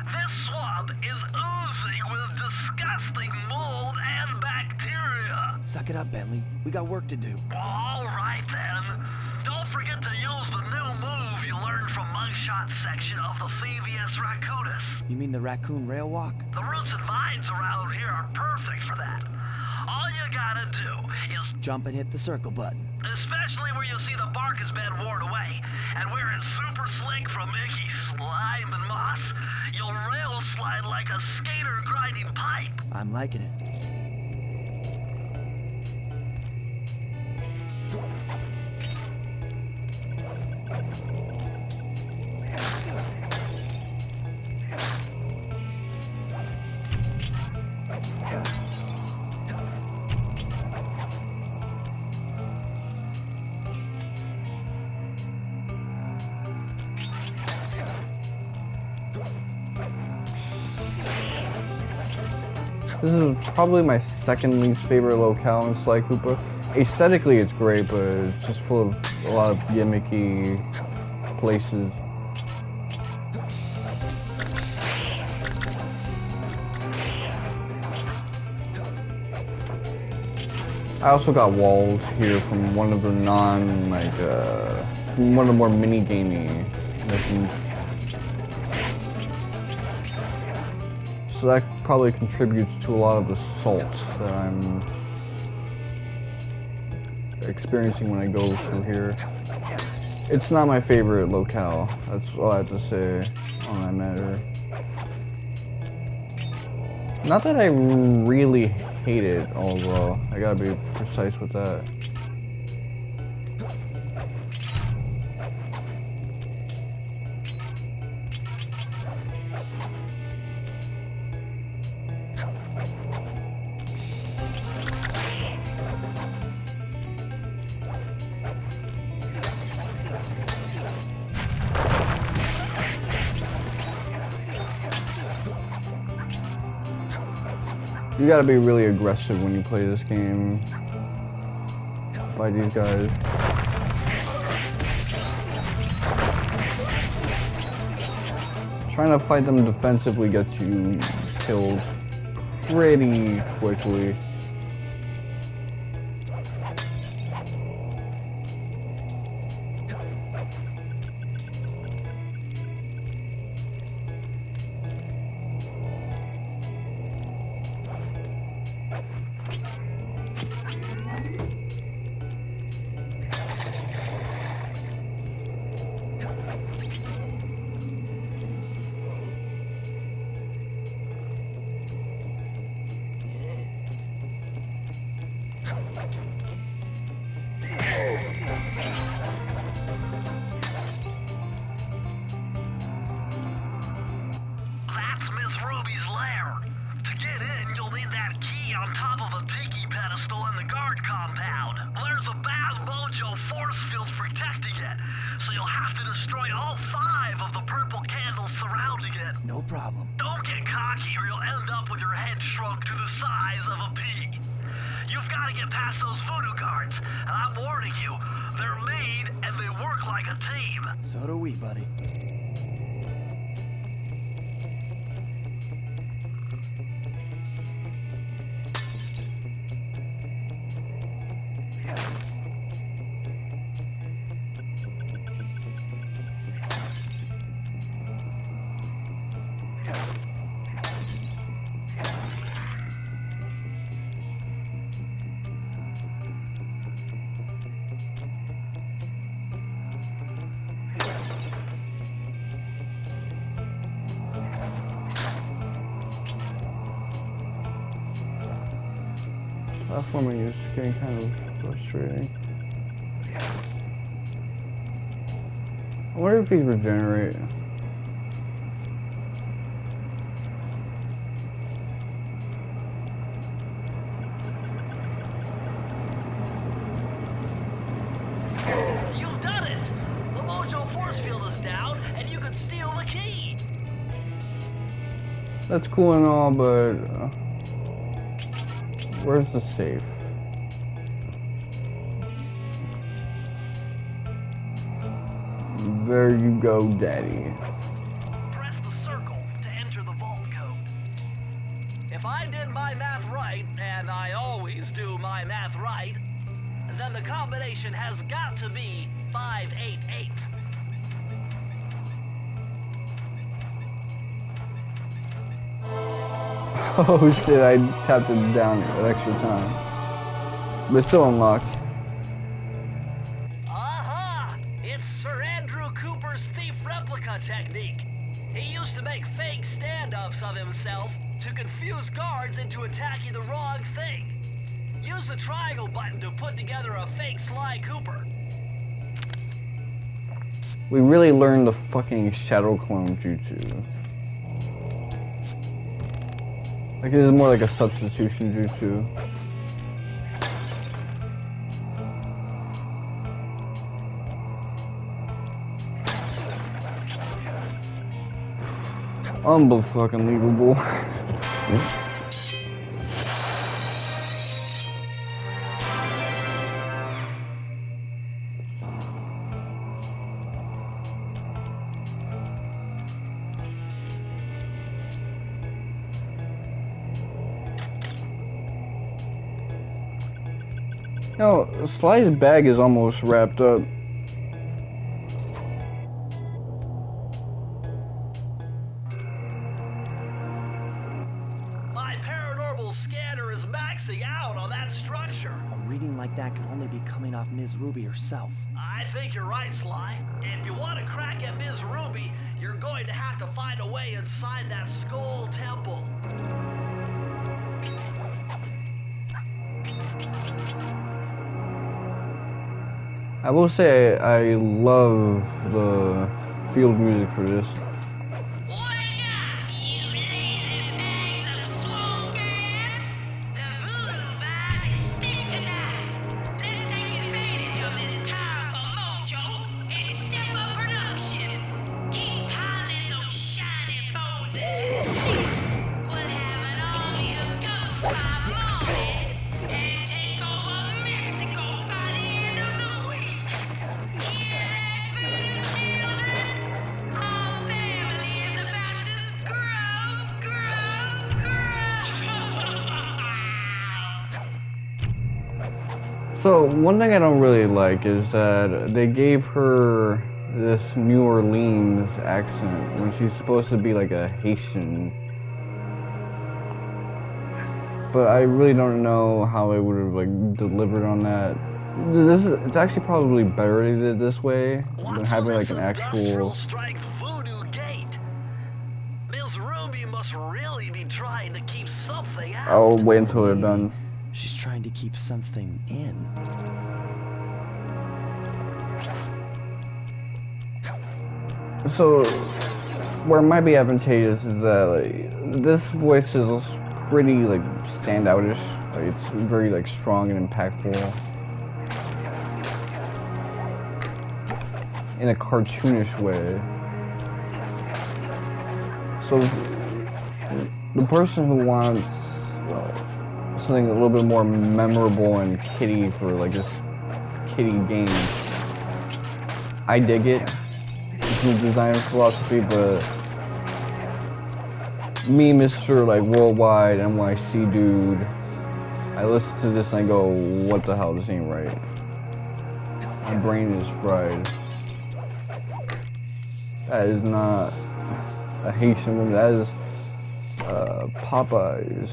This swamp is oozing with disgusting mold and bacteria. Suck it up, Bentley. We got work to do. All right, then. Don't forget to use the new move you learned from Mugshot's section of the Thievius Raccoonus. You mean the raccoon rail walk? The roots and vines around here are perfect for that. All you gotta do is Jump and hit the circle button. especially where you see the bark has been worn away, and where it's super slick from icky slime and moss, you'll rail slide like a skater grinding pipe. I'm liking it. This is probably my second least favorite locale in Sly Koopa. Aesthetically it's great, but it's just full of a lot of gimmicky places. I also got walled here from one of the from one of the more mini-gamey missions. So that probably contributes to a lot of the salt that I'm experiencing when I go through here. It's not my favorite locale, that's all I have to say on that matter. Not that I really hate it, although I gotta be precise with that. You gotta be really aggressive when you play this game. By these guys. Trying to fight them defensively gets you killed pretty quickly. That's Miss Ruby's lair. To get in, you'll need that key on top of a tiki pedestal in the guard compound. There's a bad mojo force field protecting it, so you'll have to destroy all 5 of the purple candles surrounding it. No problem. Don't get cocky or you'll end up with your head shrunk to the size of a pea. You've got to get past those voodoo guards, and I'm warning you, they're mean and they work like a team. So do we, buddy. Platforming is getting kind of frustrating. I wonder if these regenerate. You've done it! The mojo force field is down, and you could steal the key! That's cool and all, but where's the safe? There you go, Daddy. Press the circle to enter the vault code. If I did my math right, and I always do my math right, then the combination has got to be 588. Oh shit, I tapped it down an extra time. But it's still unlocked. Aha! It's Sir Andrew Cooper's thief replica technique. He used to make fake stand-ups of himself to confuse guards into attacking the wrong thing. Use the triangle button to put together a fake Sly Cooper. We really learned the fucking shadow clone jutsu. Like, it is more like a substitution jutsu. Unbelievable. No, Sly's bag is almost wrapped up. My paranormal scanner is maxing out on that structure. A reading like that could only be coming off Ms. Ruby herself. I think you're right, Sly. If you want to crack at Ms. Ruby, you're going to have to find a way inside that skull temple. I will say I love the field music for this. Wake up, you lazy bags of swamp grass! The voodoo vibe is thick tonight. Let's take advantage of this powerful mojo and step up production. Keep piling those shiny bones into the sea. We'll have an army of ghosts So one thing I don't really like is that they gave her this New Orleans accent when she's supposed to be like a Haitian. But I really don't know how they would have like delivered on that. It's actually probably better they did it this way than having like an actual. Strike voodoo gate. Miss Ruby must really be trying to keep something out. I'll wait until they're done. She's trying to keep something in. So, where it might be advantageous is that like this voice is pretty like standoutish. Like it's very like strong and impactful in a cartoonish way. So, the person who wants something a little bit more memorable and kiddie for like this kiddie game, I dig it. New design philosophy, but me, Mr. like worldwide NYC dude, I listen to this and I go, what the hell, this ain't right. My brain is fried. That is not a Haitian woman, that is Popeyes.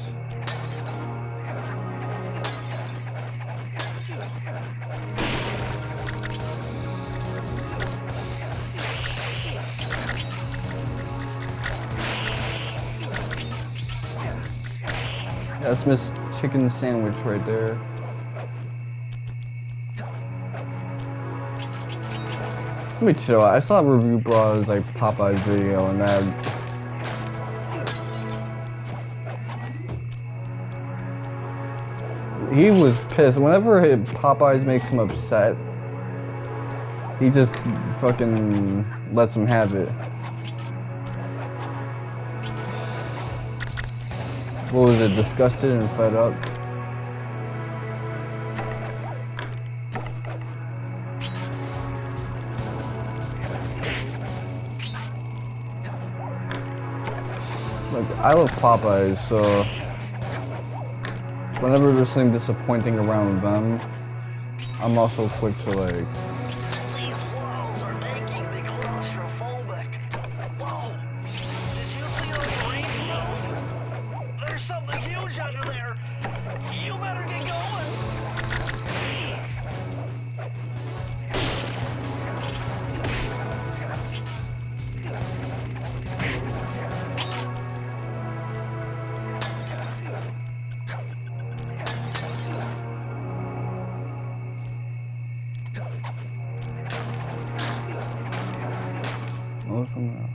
That's Miss Chicken Sandwich right there. Let me chill. I saw a review bros like Popeye's video and that. He was pissed. Whenever Popeyes makes him upset, he just fucking lets him have it. What was it? Disgusted and fed up? Look, I love Popeyes, so whenever there's something disappointing around them, I'm also quick to like. These walls are making me claustrophobic. Whoa! Did you see those rings, though? There's something huge under there. You better get going. What's from there?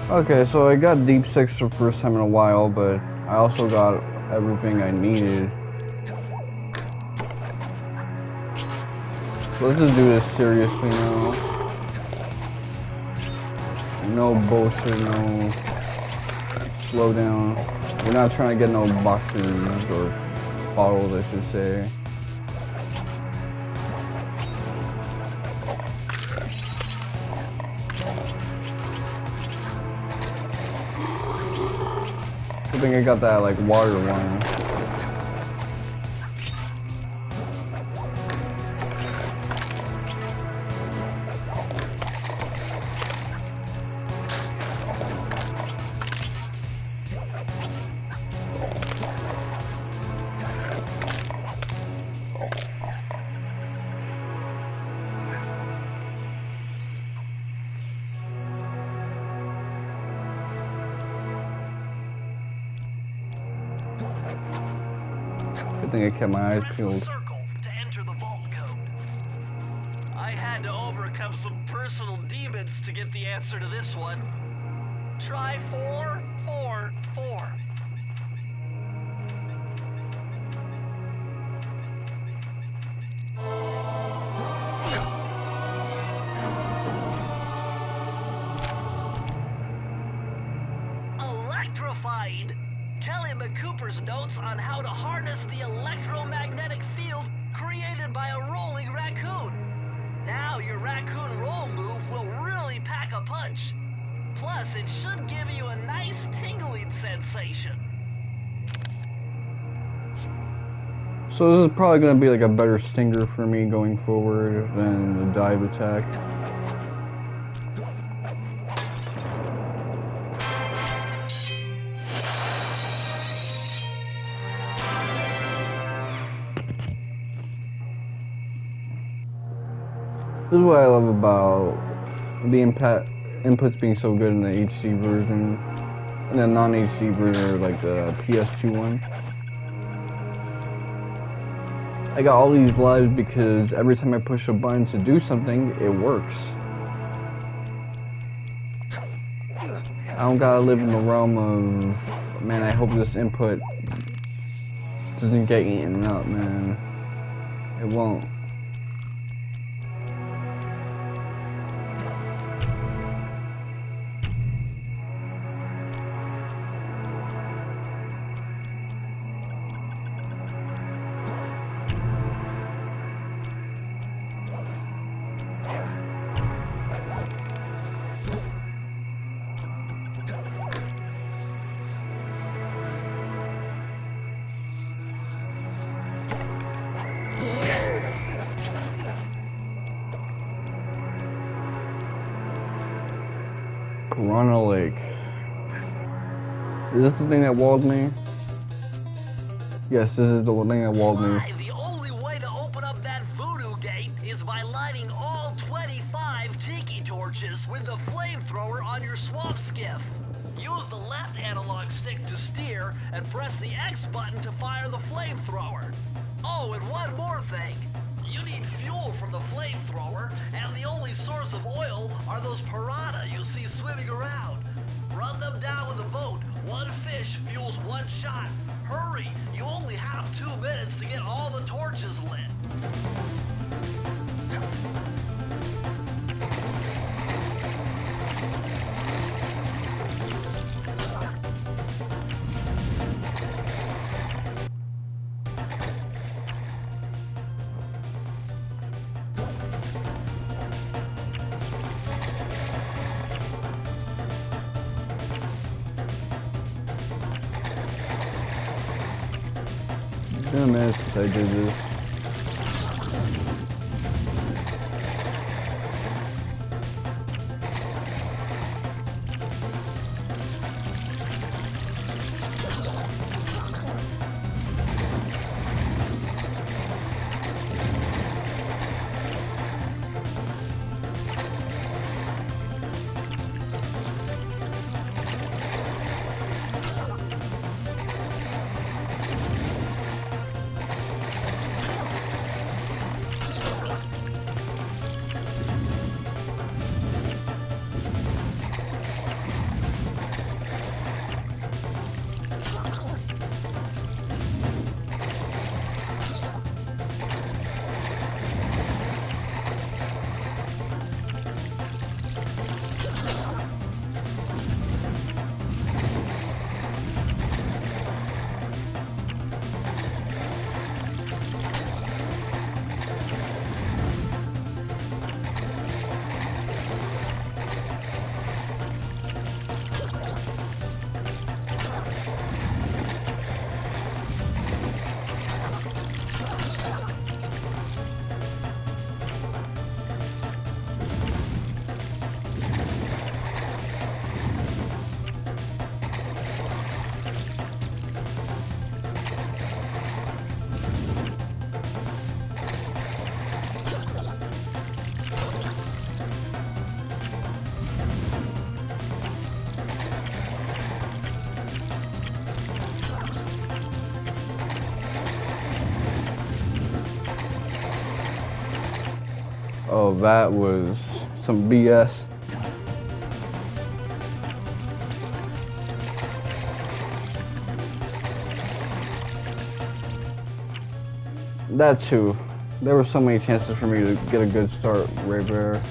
Okay, so I got Deep Six for the first time in a while, but I also got everything I needed. So let's just do this seriously now. No bullshit, no slow down. We're not trying to get no boxes or bottles, I should say. I think I got that like water one. I think I kept my eyes Press the peeled. circle to enter the vault code. I had to overcome some personal demons to get the answer to this one. Try 444. Electrified! Kelly McCooper's notes on how to harness the electromagnetic field created by a rolling raccoon. Now your raccoon roll move will really pack a punch. Plus, it should give you a nice tingling sensation. So this is probably gonna be like a better stinger for me going forward than the dive attack. This is what I love about the inputs being so good in the HD version, and the non-HD version, like the PS2 one. I got all these lives because every time I push a button to do something, it works. I don't gotta live in the realm of, man, I hope this input doesn't get eaten up, man. It won't. Piranha Lake. Is this the thing that walled me? Yes, this is the thing that walled me. Why, the only way to open up that voodoo gate is by lighting all 25 tiki torches with the flamethrower on your swamp skiff. Use the left analog stick to steer and press the X button to fire the flamethrower. Oh, and one more thing. You need fuel from the flamethrower, and the only source of oil are those piranha you see swimming around. Run them down with a boat. One fish fuels one shot. Hurry! You only have 2 minutes to get all the torches lit. It's been a minute since I did this. Oh, that was some BS. That too. There were so many chances for me to get a good start right there.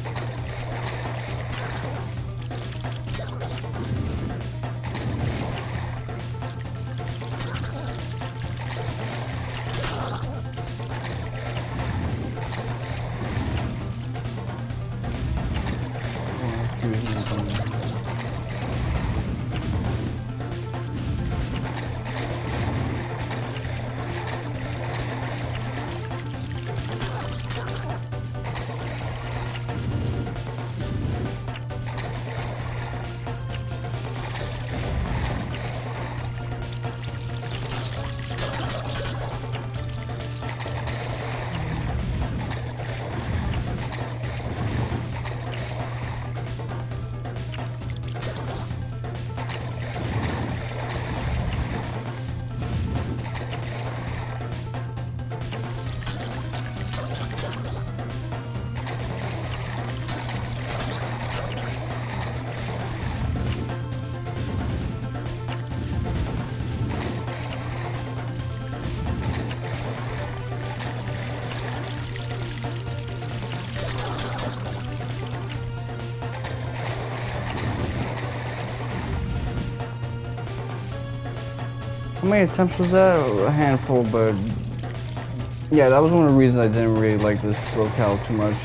How many attempts was that? A handful, but yeah, that was one of the reasons I didn't really like this locale too much.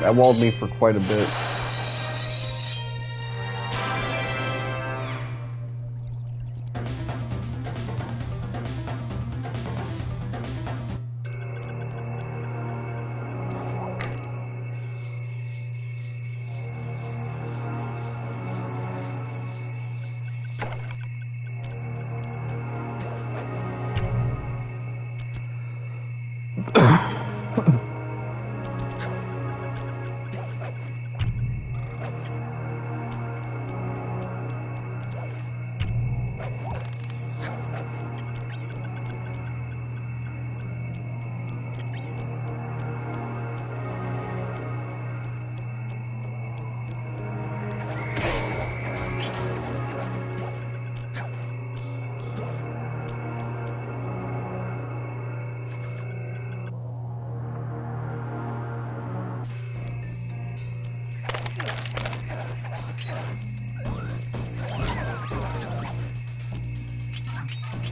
That walled me for quite a bit.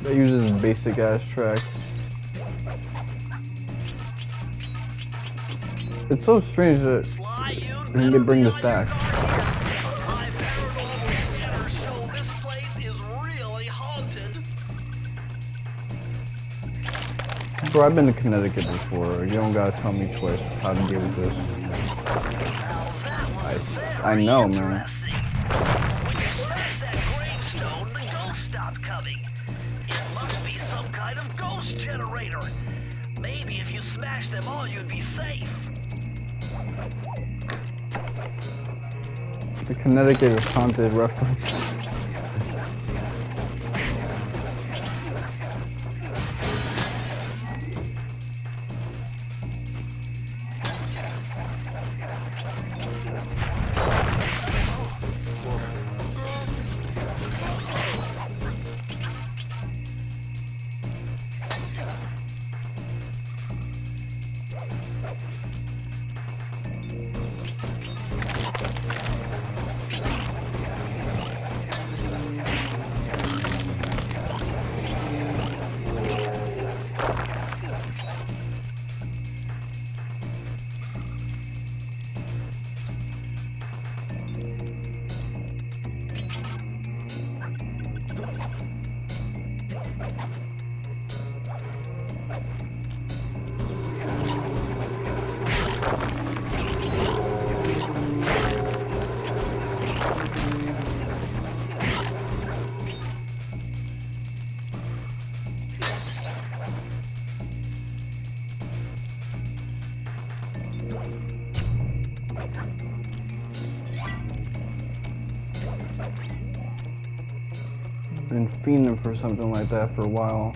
That uses basic ass tracks. It's so strange that they bring this back. Bro, I've been to Connecticut before. You don't gotta tell me twice how to deal with this. I know, man. Generator. Maybe if you smash them all, you'd be safe. The Connecticut is haunted reference. Been fiending for something like that for a while.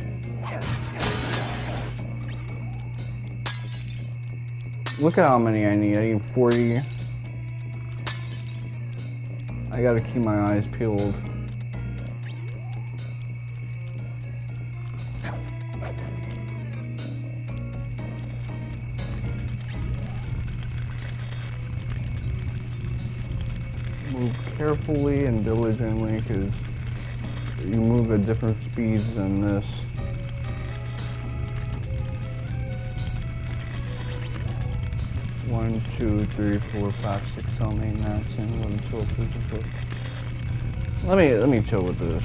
Look at how many I need 40. I gotta keep my eyes peeled. Move carefully and diligently, because you move at different speeds than this. One, 2, 3, 4, 5, 6, 7, 8, 9, 10, 11, 12, 13, 14. Let me chill with this.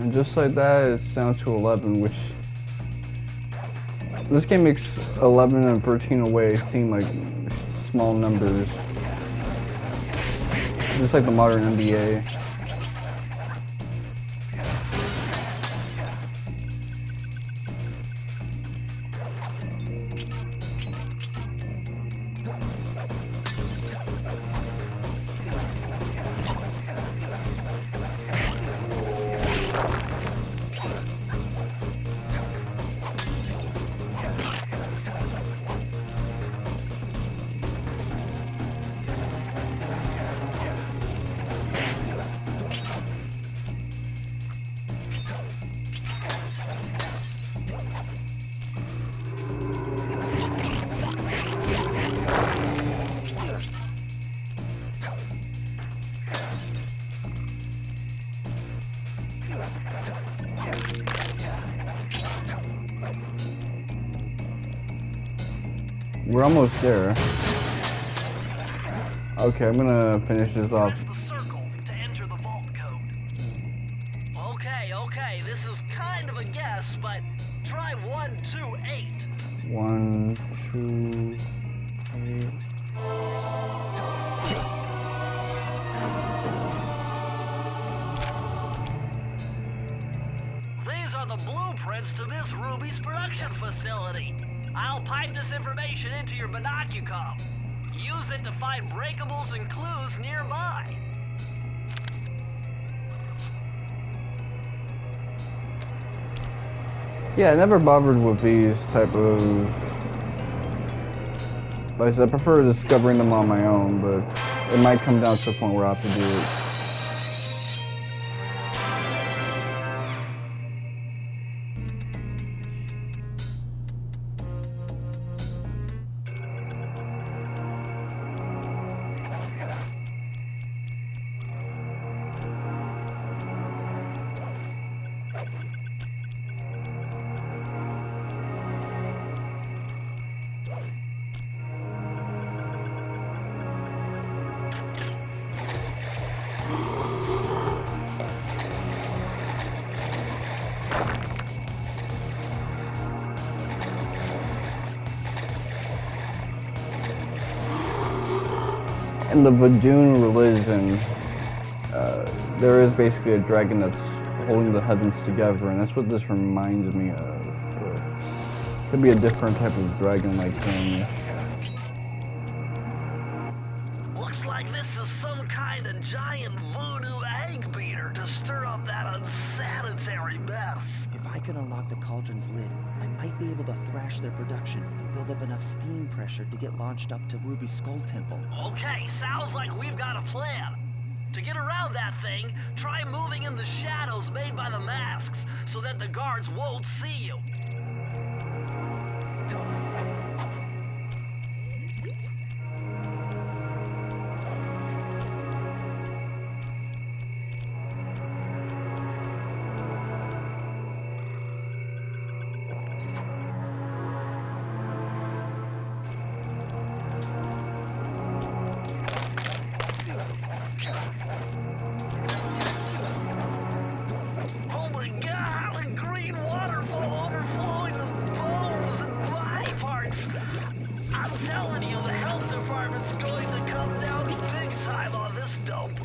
And just like that, it's down to 11, which this game makes 11 and 13 away seem like small numbers. Just like the modern NBA. We're almost there. Okay, I'm gonna finish this off. Press the circle to enter the vault code. Okay, this is kind of a guess, but try 128. 1, 2, 8. These are the blueprints to Miss Ruby's production facility. I'll pipe this information into your binocucom. Use it to find breakables and clues nearby. Yeah, I never bothered with these type of... Like I said, I prefer discovering them on my own, but it might come down to a point where I have to do it. In the Vajoon religion, there is basically a dragon that's holding the heavens together, and that's what this reminds me of. Could be a different type of dragon-like thing. Looks like this is some kind of giant voodoo egg beater to stir up that unsanitary mess. If I could unlock the cauldron's lid, I might be able to thrash their production and build up enough steam pressure to get launched up to Ruby's Skull Temple. Okay, sounds like we've got a plan. To get around that thing, try moving in the shadows made by the masks so that the guards won't see you. Oh my god, a green waterfall overflowing with bones and body parts. I'm telling you, the health department's going to come down big time on this dump.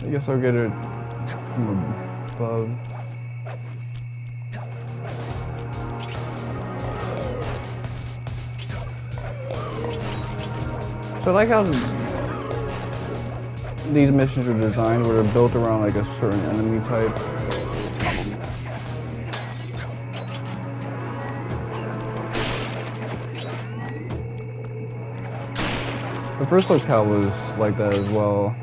I guess I'll get it from above. So I like how these missions are designed where they're built around like a certain enemy type. The first locale was like that as well.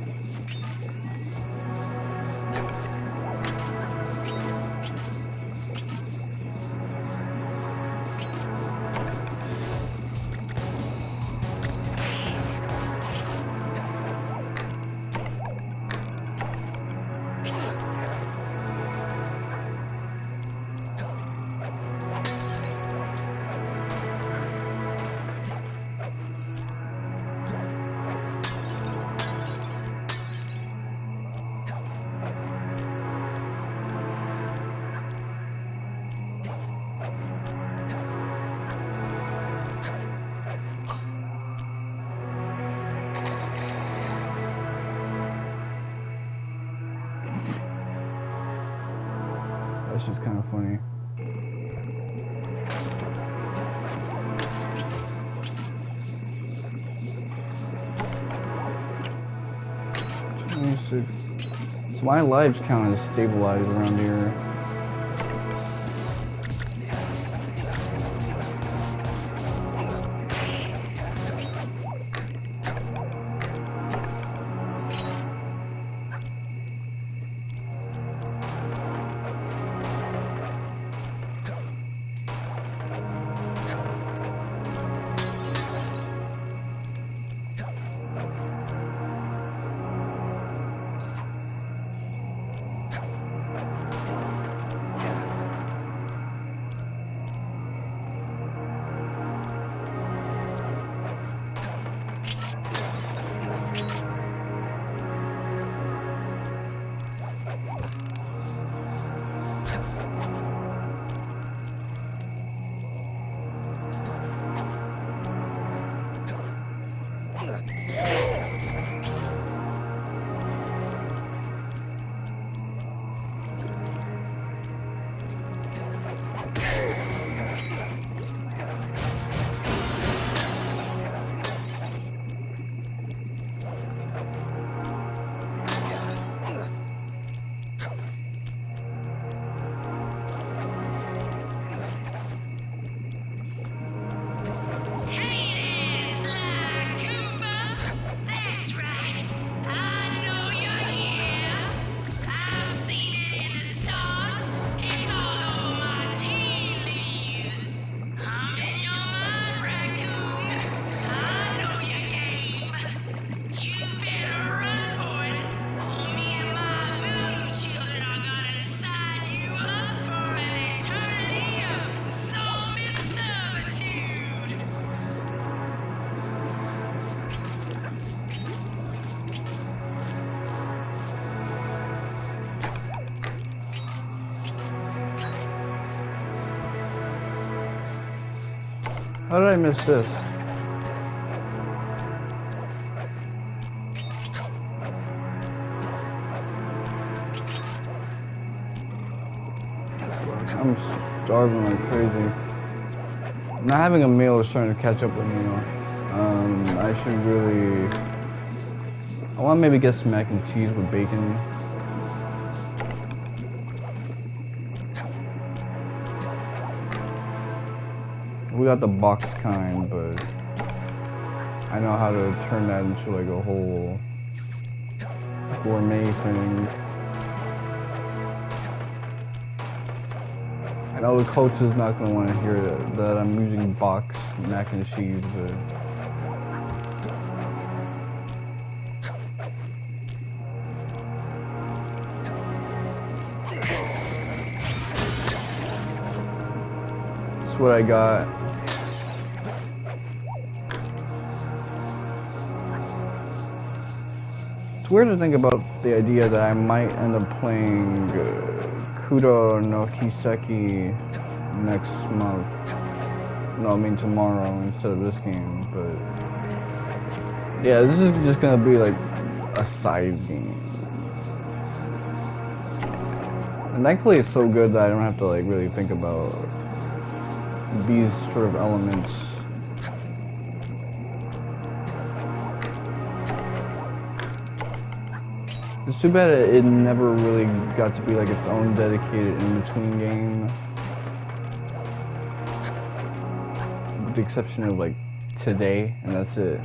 That's just kind of funny. So my lives count as stabilized around here. How did I miss this? I'm starving like crazy. Not having a meal is starting to catch up with me. I should really... I want to maybe get some mac and cheese with bacon. We got the box kind, but I know how to turn that into like a whole gourmet thing. I know the coach is not going to want to hear that I'm using box mac and cheese, but that's what I got. It's weird to think about the idea that I might end up playing Kuro no Kiseki next month. No, I mean tomorrow instead of this game, but yeah, this is just gonna be like a side game. And thankfully it's so good that I don't have to like really think about these sort of elements. It's too bad it never really got to be like its own dedicated in-between game. With the exception of like today, and that's it.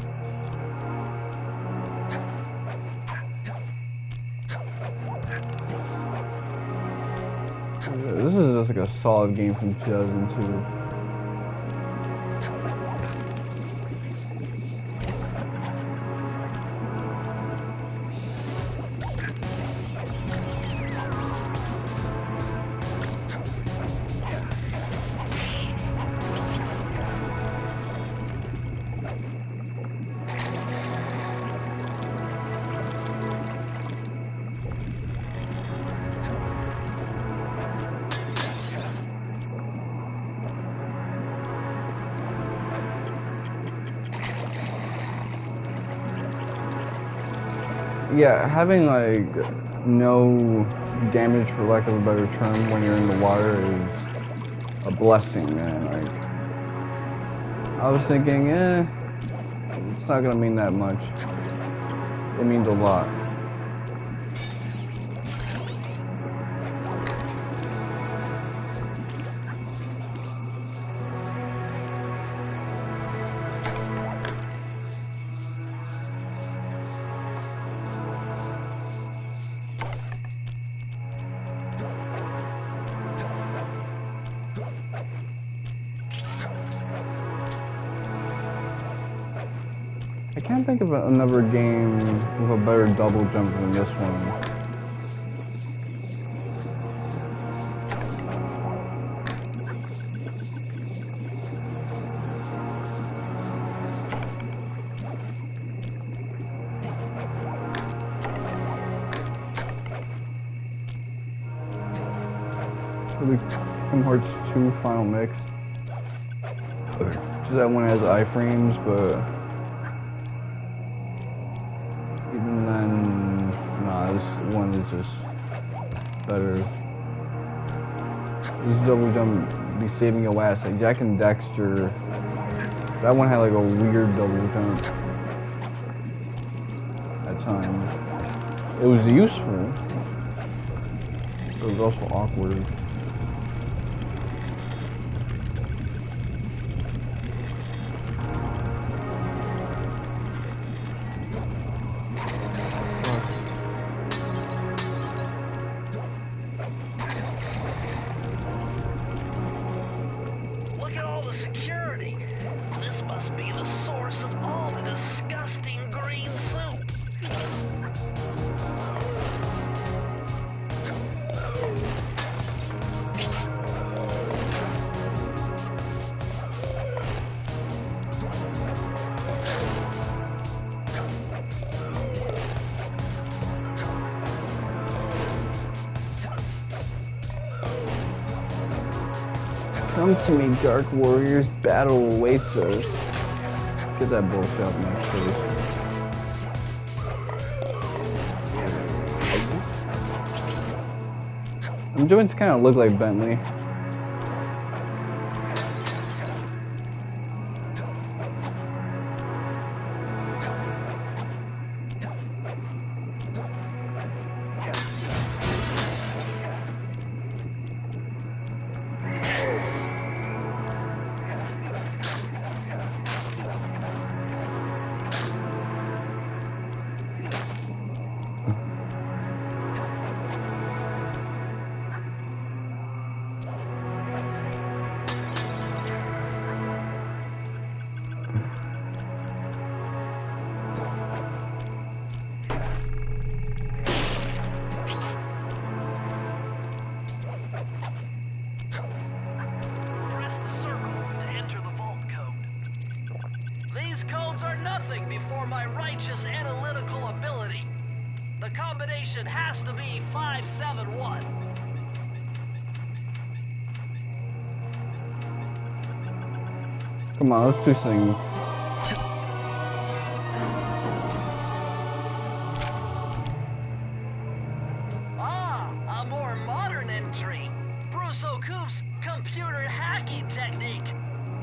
This is just like a solid game from 2002. Yeah, having like no damage, for lack of a better term, when you're in the water is a blessing, man. Like, I was thinking, it's not gonna mean that much. It means a lot. I can't think of another game with a better double jump than this one. Maybe Kingdom Hearts 2 Final Mix. That one has iframes, but even then, nah, this one is just better. This double jump be saving your ass. Like Jack and Dexter, that one had like a weird double jump at times. It was useful, but it was also awkward. Security. This must be the source of all the disgusting green soup. Come to me, Dark Warriors. Battle awaits us. Get that bullshit out of my face. I'm doing to kind of look like Bentley. Press the circle to enter the vault code. These codes are nothing before my righteous analytical ability. The combination has to be 571. Come on, let's do something. Ah, a more modern entry. Bruce O'Coop's computer hacking technique.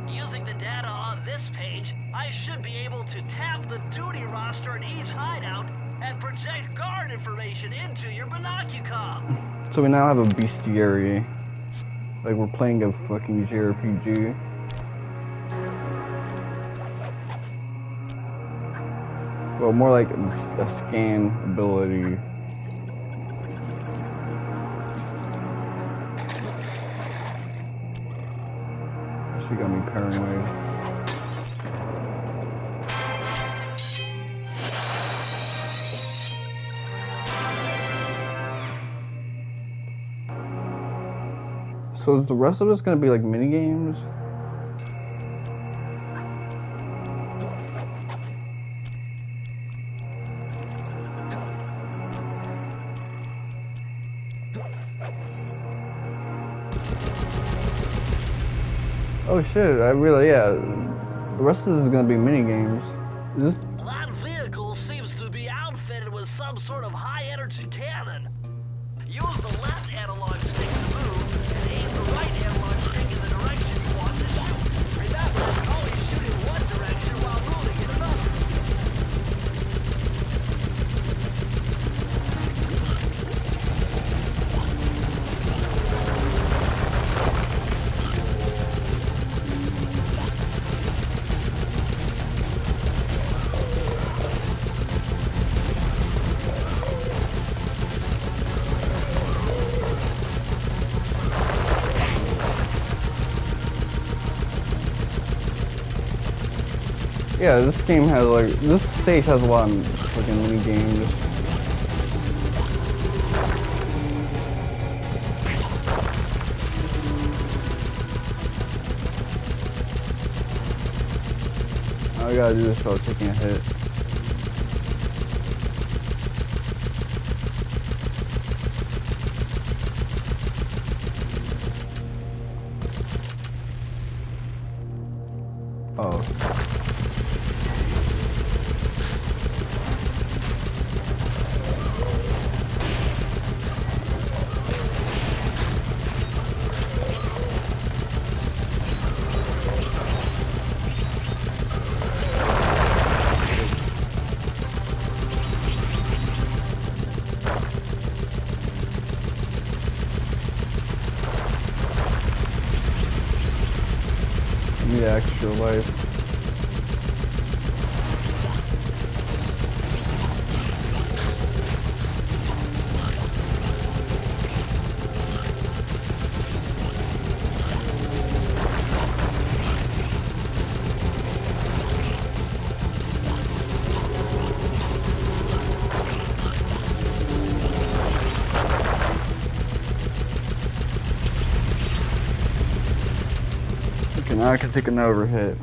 Using the data on this page, I should be able to tap the duty roster in each hideout and project guard information into your binocucom. So we now have a bestiary. Like we're playing a fucking JRPG. Well, more like a scan ability. She got me paranoid. So is the rest of us gonna be like mini games? Oh shit, yeah, the rest of this is gonna be mini games. Is this, That vehicle seems to be outfitted with some sort of high-energy cannon. Use the left analog stick to move, and aim the right analog stick in the direction you want to shoot. Remember, always shoot in one direction while moving in another. yeah, this game has like, this stage has a lot of fucking mini games. All I gotta do is start taking a hit. Oh. Need extra life. Okay, now I can take another hit.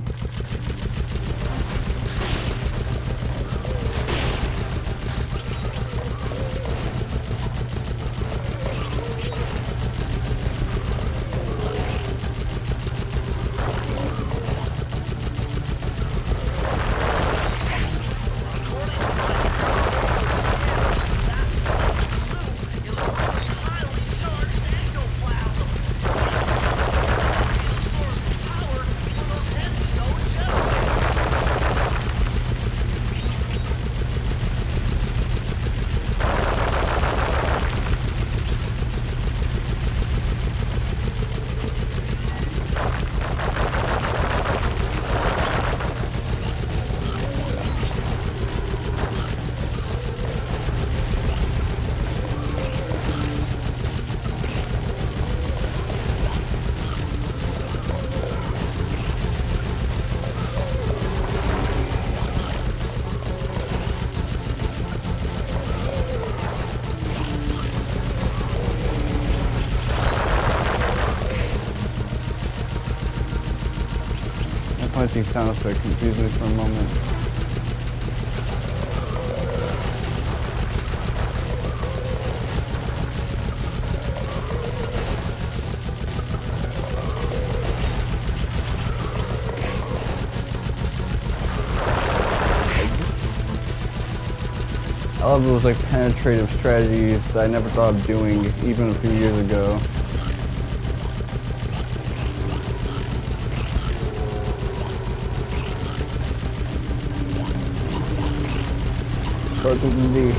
cutscene sound effect confused me for a moment. I love those like penetrative strategies that I never thought of doing even a few years ago. Start with the D.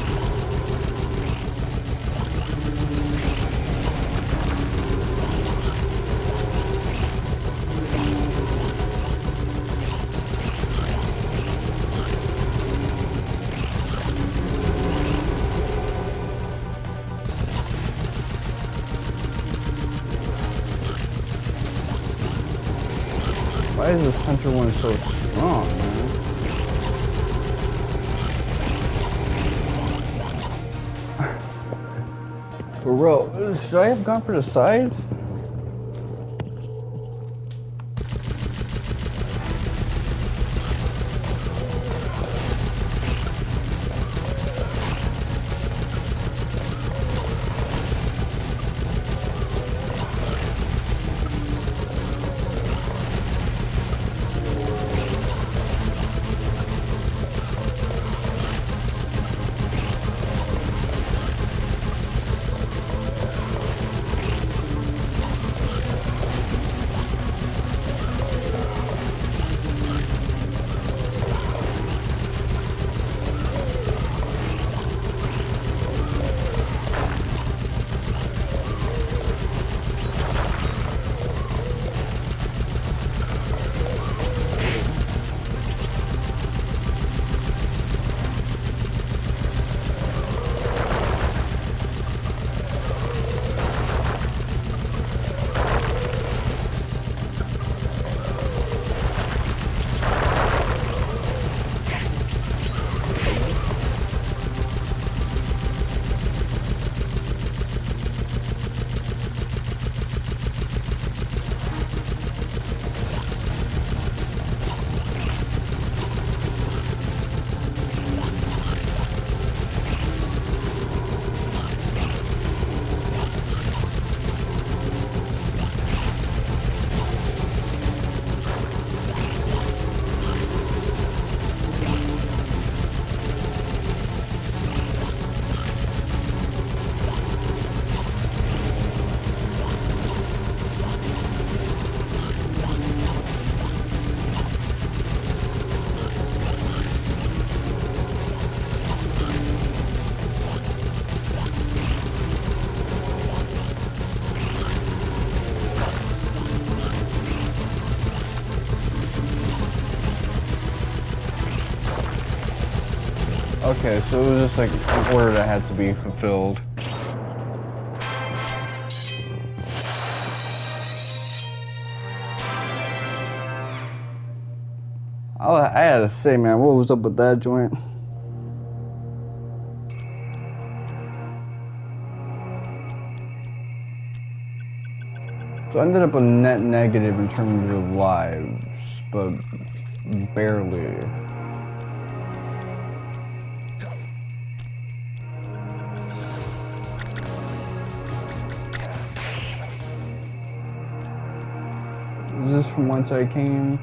Why is this hunter one so strong, man? For real, should I have gone for the sides? Okay, so it was just like an order that had to be fulfilled. Oh, I had to say, man, what was up with that joint? So I ended up a net negative in terms of lives, but barely. Is this from whence I came?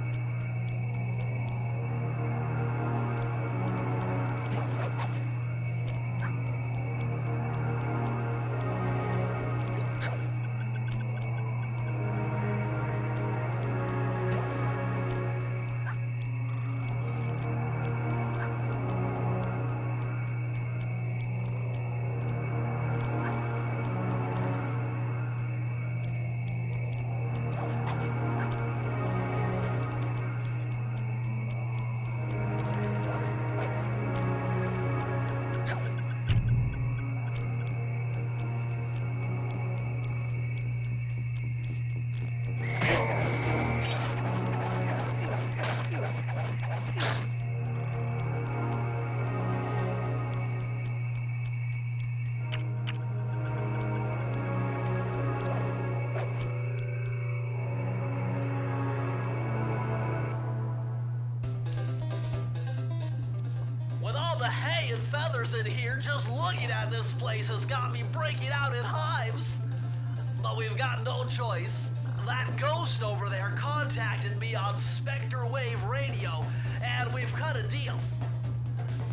hours in here just looking at this place has got me breaking out in hives. But we've got no choice. That ghost over there contacted me on Spectre Wave Radio, and we've cut a deal.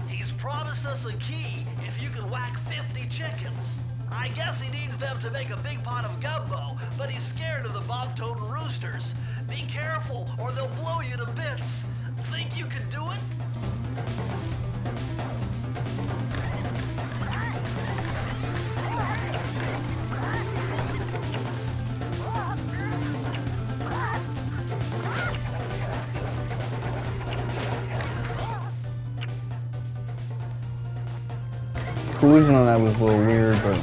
He's promised us a key if you can whack 50 chickens. I guess he needs them to make a big pot of gumbo, but he's scared of the bob-toting roosters. Be careful, or they'll blow you to bits. Think you could do it? Collision on that was a little weird, but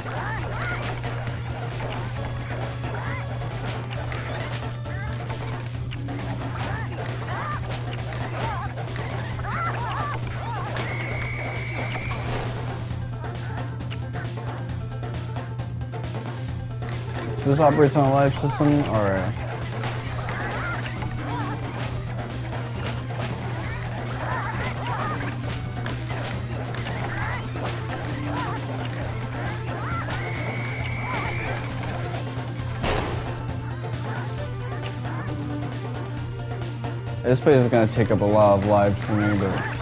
this operates on a live system? Alright. This place is gonna take up a lot of lives for me, but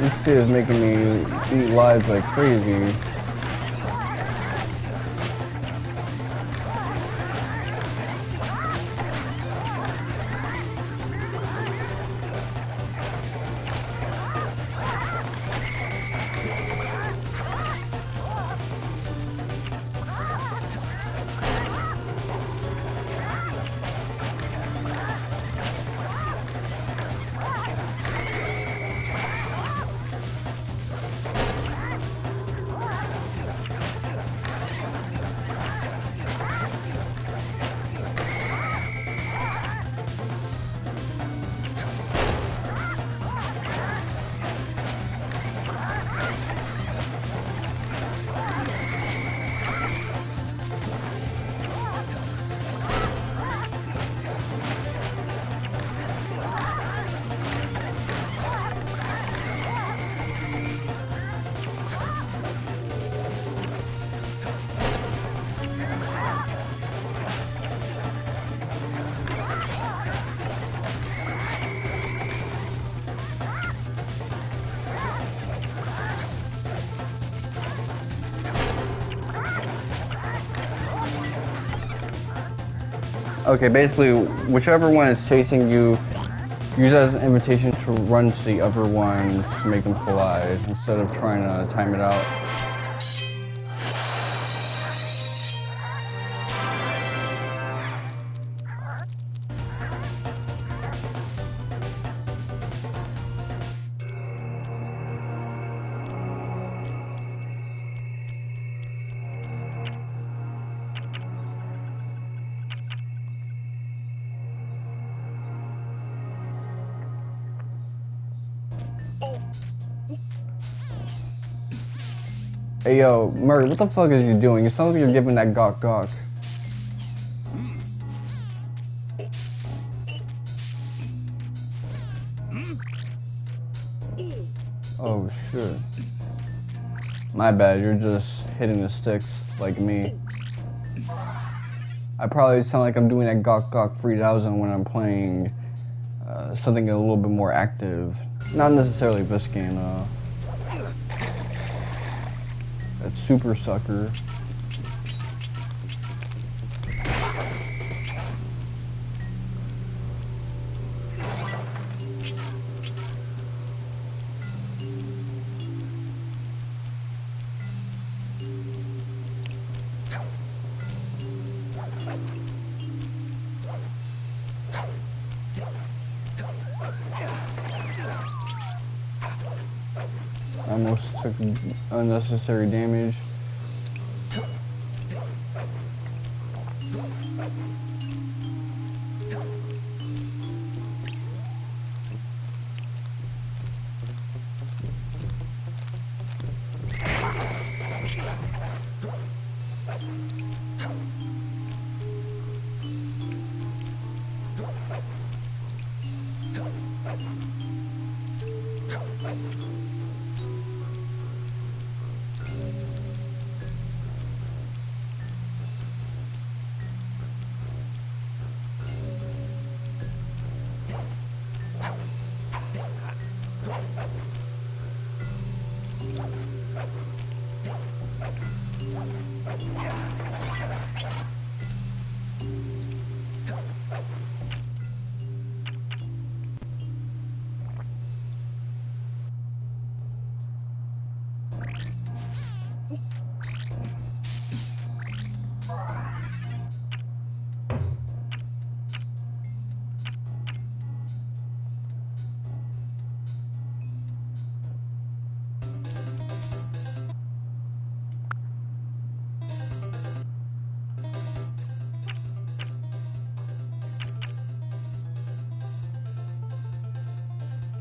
this shit is making me eat lives like crazy. Okay, basically, whichever one is chasing you, use that as an invitation to run to the other one to make them collide, instead of trying to time it out. Hey yo, Murray, what the fuck is you doing? It sounds like you're giving that gawk gawk. Oh shit. My bad, you're just hitting the sticks like me. I probably sound like I'm doing that gawk gawk 3000 when I'm playing something a little bit more active. Not necessarily this game though. That super sucker. Almost took unnecessary damage.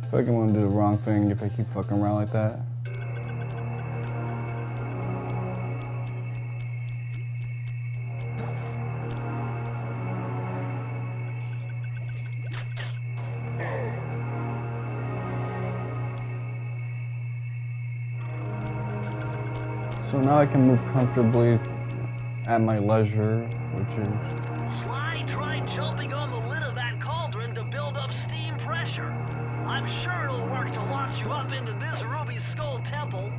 I feel like I'm gonna do the wrong thing if I keep fucking around like that. So now I can move comfortably at my leisure, which is... Sly tried jumping on the lid of that cauldron to build up steam pressure. I'm sure it'll work to launch you up into this Ruby Skull Temple.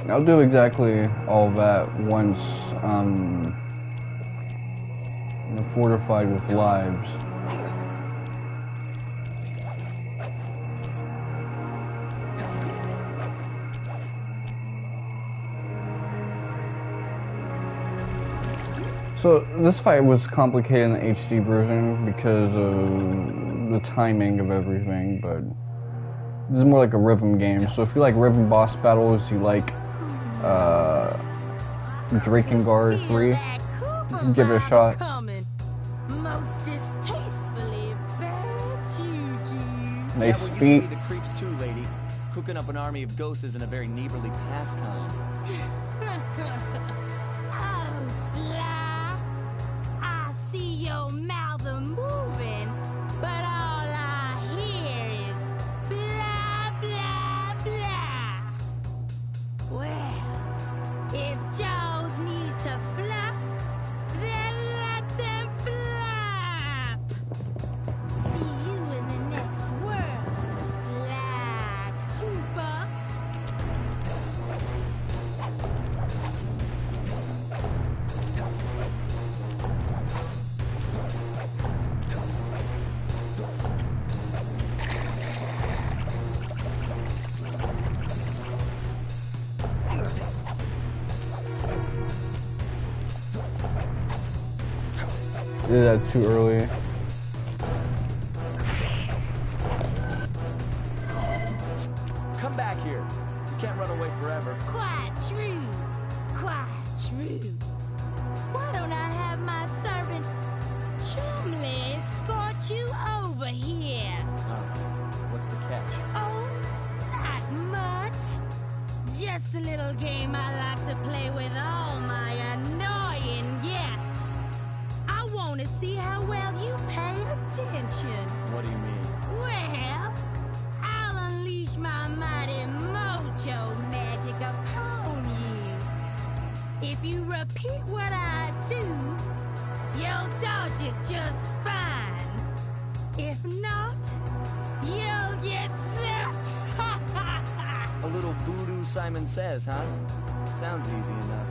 I'll do exactly all that once fortified with lives. So this fight was complicated in the HD version because of the timing of everything, but this is more like a rhythm game. So if you like rhythm boss battles, you like Drakengard 3, give it a shot. Most distastefully bad juju. Nice Yeah, well, you feet. can be the creeps too, lady. Cooking up an army of ghosts isn't a very neighborly pastime. Oh, Sly. I see your mouth moving, but all I hear is blah, blah, blah. Well, if jaws need to flap, then let them flap. See you in the next world, Sly Cooper. Did that too early. Come back here. You can't run away forever. Quite true. Quite true. Why don't I have my servant Chumley escort you over here? What's the catch? Oh, not much. Just a little game I like to play with all my annoying guests. I want to see how well you pay attention. What do you mean? Well, I'll unleash my mighty mojo magic upon you. If you repeat what I do, you'll dodge it just fine. If not, you'll get set. A little voodoo Simon Says, huh? Sounds easy enough.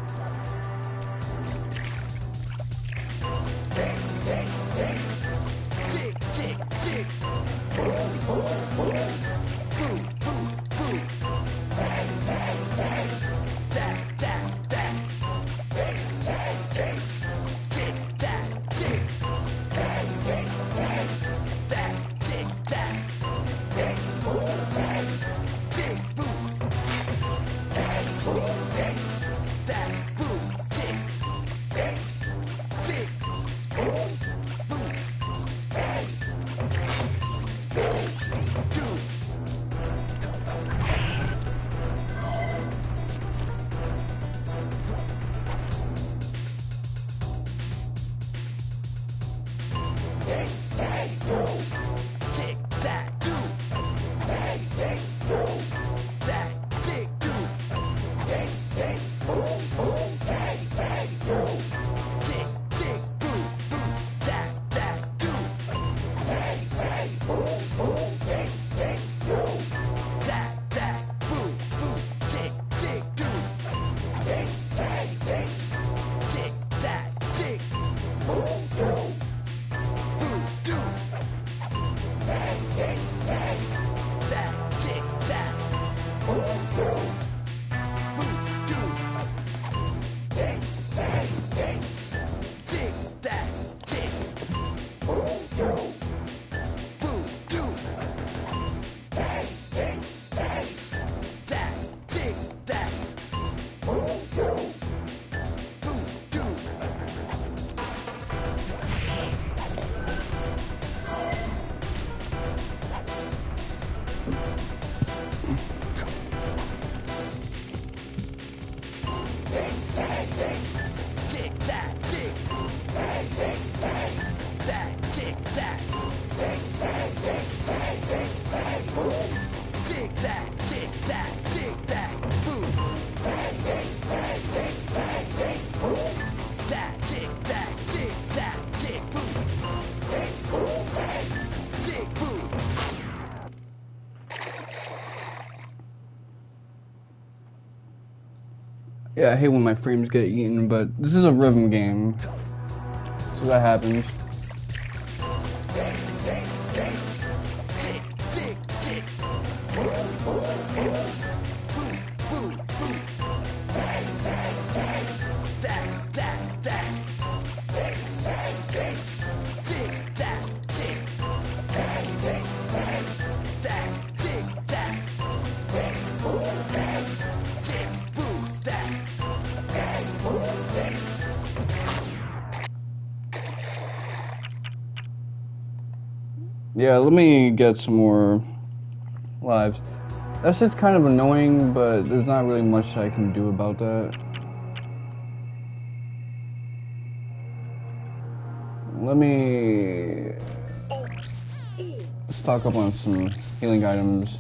Yeah, I hate when my frames get eaten, but this is a rhythm game. So that happens. Yeah, let me get some more lives. That's just kind of annoying, but there's not really much I can do about that. Let me stock up on some healing items.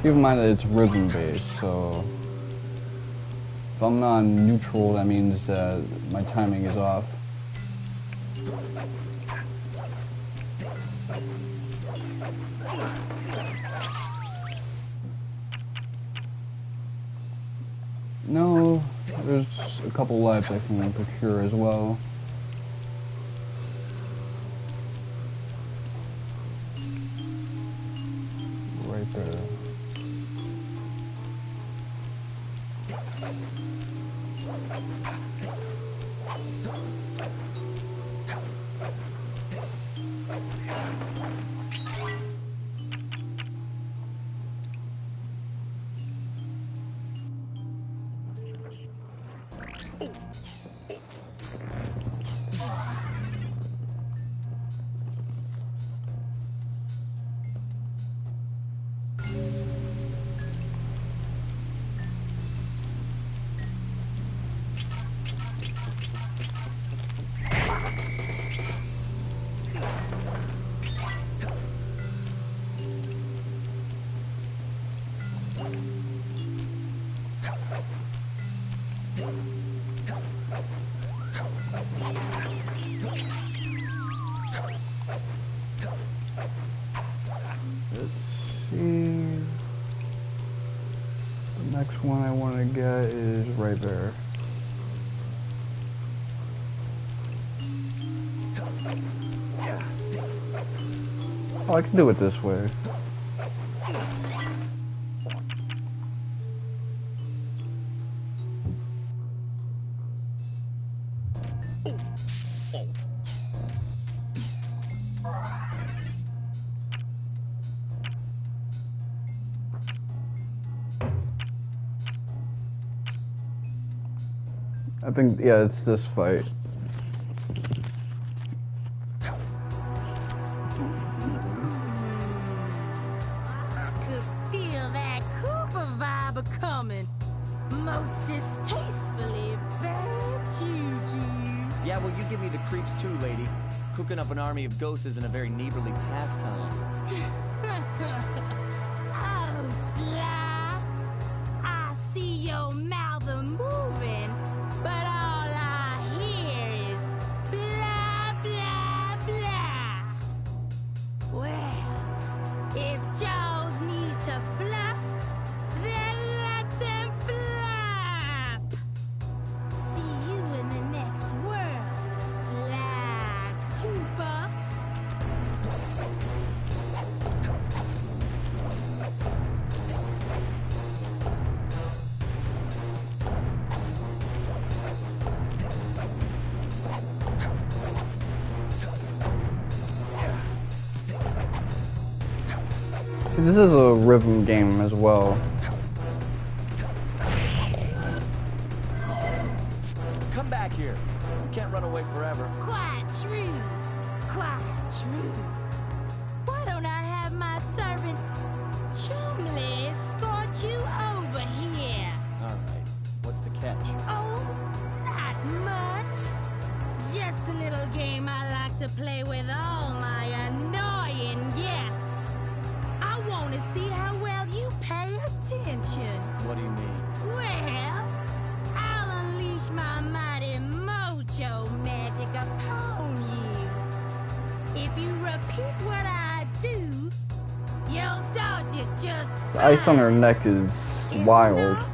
Keep in mind that it's rhythm based, so if I'm not neutral, that means that my timing is off. No, there's a couple lives I can procure as well. Right there. Let's see. The next one I want to get is right there. Oh, I can do it this way. I think, yeah, it's this fight. I could feel that Cooper vibe coming. Most distastefully bad juju. Yeah, well, you give me the creeps too, lady. Cooking up an army of ghosts isn't a very neighborly pastime. Oh, Sly. I see your mouth a-moving, but all I hear is blah, blah, blah. Well, if jaws need to flap, then let them flap. See you in the next world, Sly Cooper. This is a rhythm game as well. Come back here. You can't run away forever. Quite true. Quite true. Why don't I have my servant Chumley escort you over here? All right. What's the catch? Oh, not much. Just a little game I like to play with all my annoying guests. I want to see how well you pay attention. What do you mean? Well, I'll unleash my mighty mojo magic upon you. If you repeat what I do, you'll dodge it just The ice on her neck is If wild. not,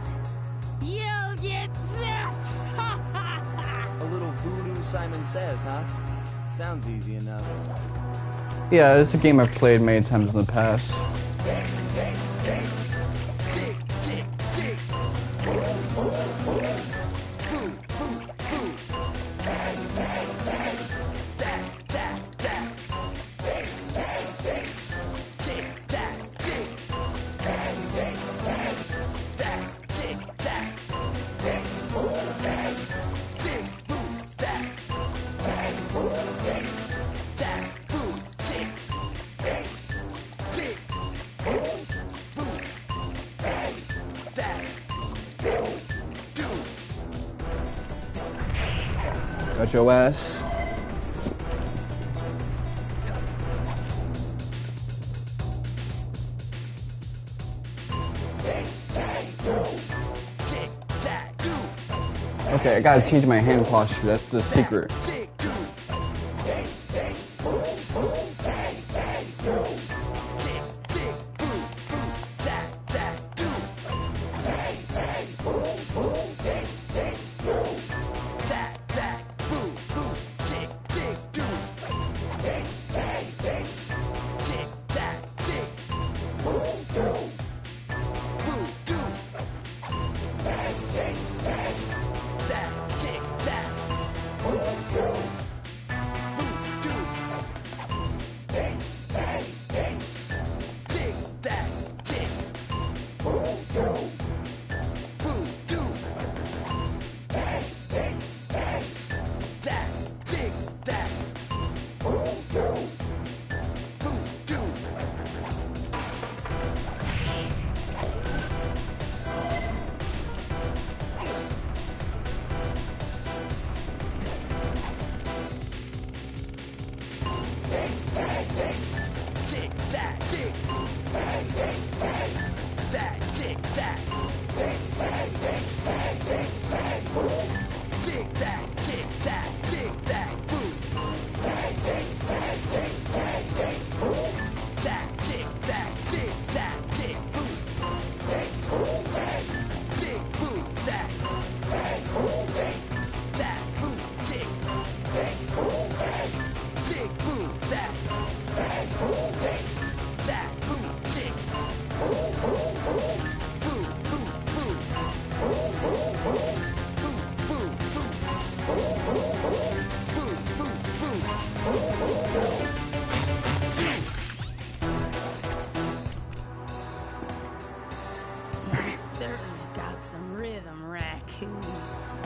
you'll get zapped. A little voodoo Simon Says, huh? Sounds easy enough. Yeah, it's a game I've played many times in the past. Got your ass. Okay, I gotta change my hand posture. That's the secret.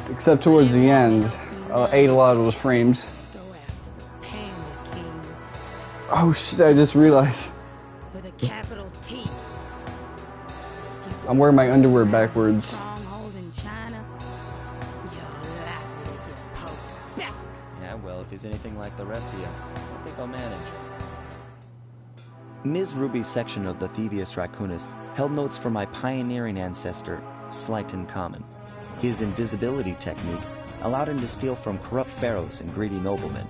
Except towards the end, ate a lot of those frames. Oh shit, I just realized. With a capital T. I'm wearing my underwear backwards. Stronghold in China, you're likely to get poked back. Yeah, well, if he's anything like the rest of you, I think I'll manage. Ms. Ruby's section of the Thievius Raccoonus held notes from my pioneering ancestor, Slighton Common. His invisibility technique allowed him to steal from corrupt pharaohs and greedy noblemen.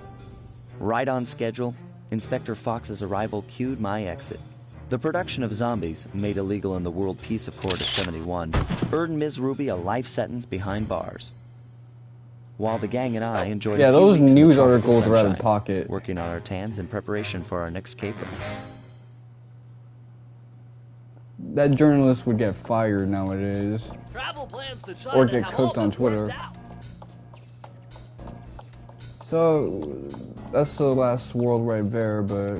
Right on schedule, Inspector Fox's arrival cued my exit. The production of zombies, made illegal in the World Peace Accord of 71, earned Ms. Ruby a life sentence behind bars. While the gang and I enjoyed a few those weeks in the news tropical articles are out of sunshine, pocket. working on our tans in preparation for our next caper. That journalist would get fired nowadays. Travel plans to China Or get have cooked all on been Twitter. worked out. So, that's the last world right there, but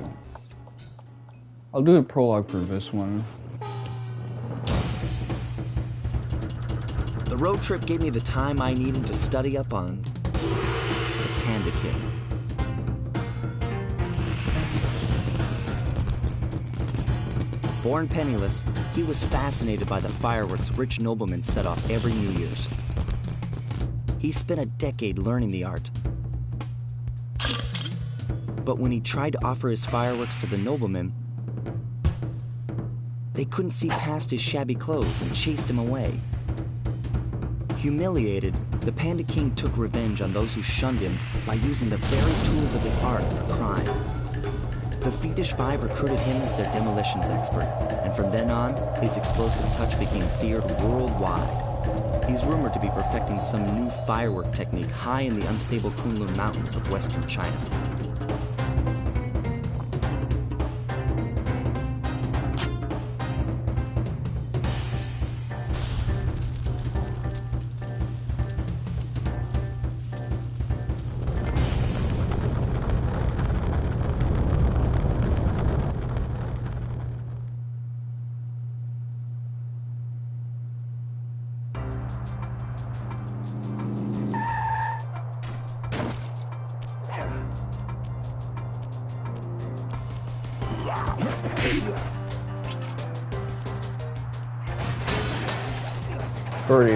I'll do a prologue for this one. The road trip gave me the time I needed to study up on the Panda King. Born penniless, he was fascinated by the fireworks rich noblemen set off every New Year's. He spent a decade learning the art. But when he tried to offer his fireworks to the noblemen, they couldn't see past his shabby clothes and chased him away. Humiliated, the Panda King took revenge on those who shunned him by using the very tools of his art for crime. The Fiendish Five recruited him as their demolitions expert, and from then on, his explosive touch became feared worldwide. He's rumored to be perfecting some new firework technique high in the unstable Kunlun Mountains of western China.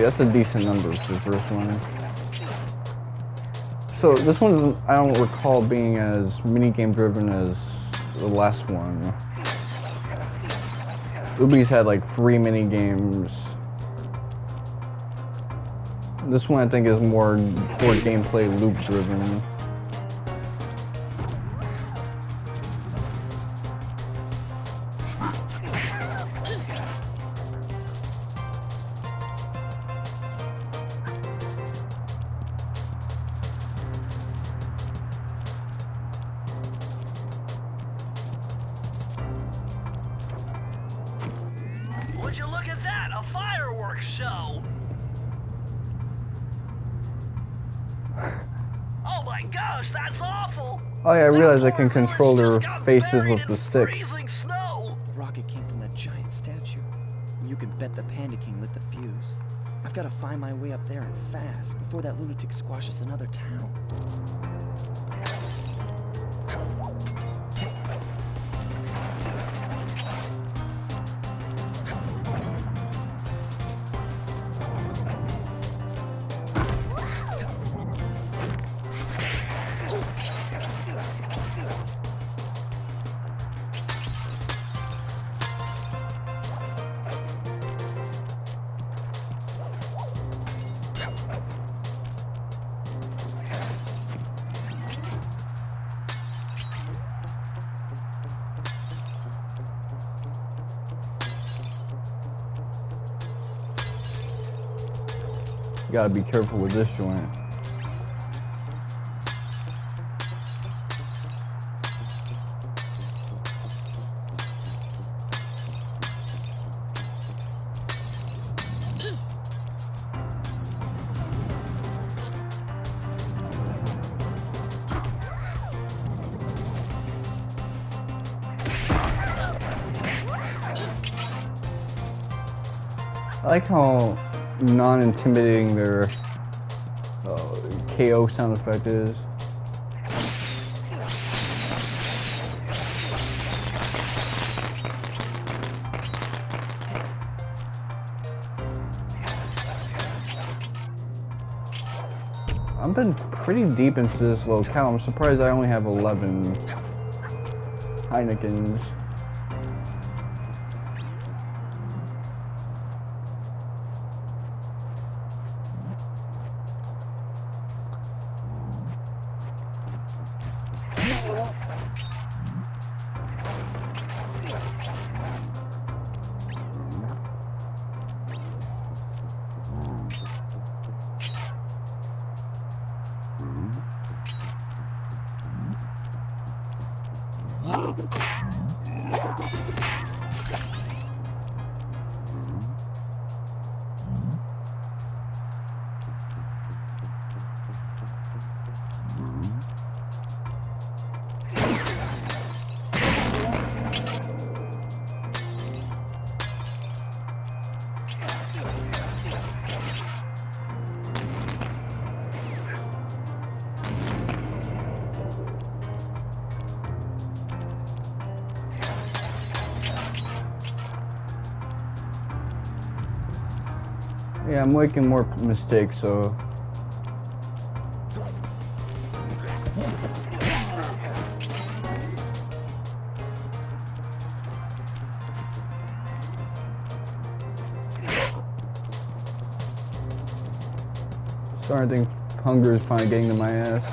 That's a decent number for the first one. So this one, I don't recall being as minigame driven as the last one. Ruby's had like 3 minigames. This one I think is more gameplay loop driven. Would you look at that? A fireworks show! Oh my gosh, that's awful! Oh yeah, I realized I can That poor control village their just got faces buried with in the stick. freezing snow. The rocket came from that giant statue. you can bet the Panda King lit the fuse. I've got to find my way up there and fast before that lunatic squashes another town. You gotta be careful with this joint. I like how non-intimidating their KO sound effect is. I've been pretty deep into this locale. I'm surprised I only have 11 Heinekens. Yeah, I'm making more mistakes, so... Starting to think hunger is finally getting to my ass.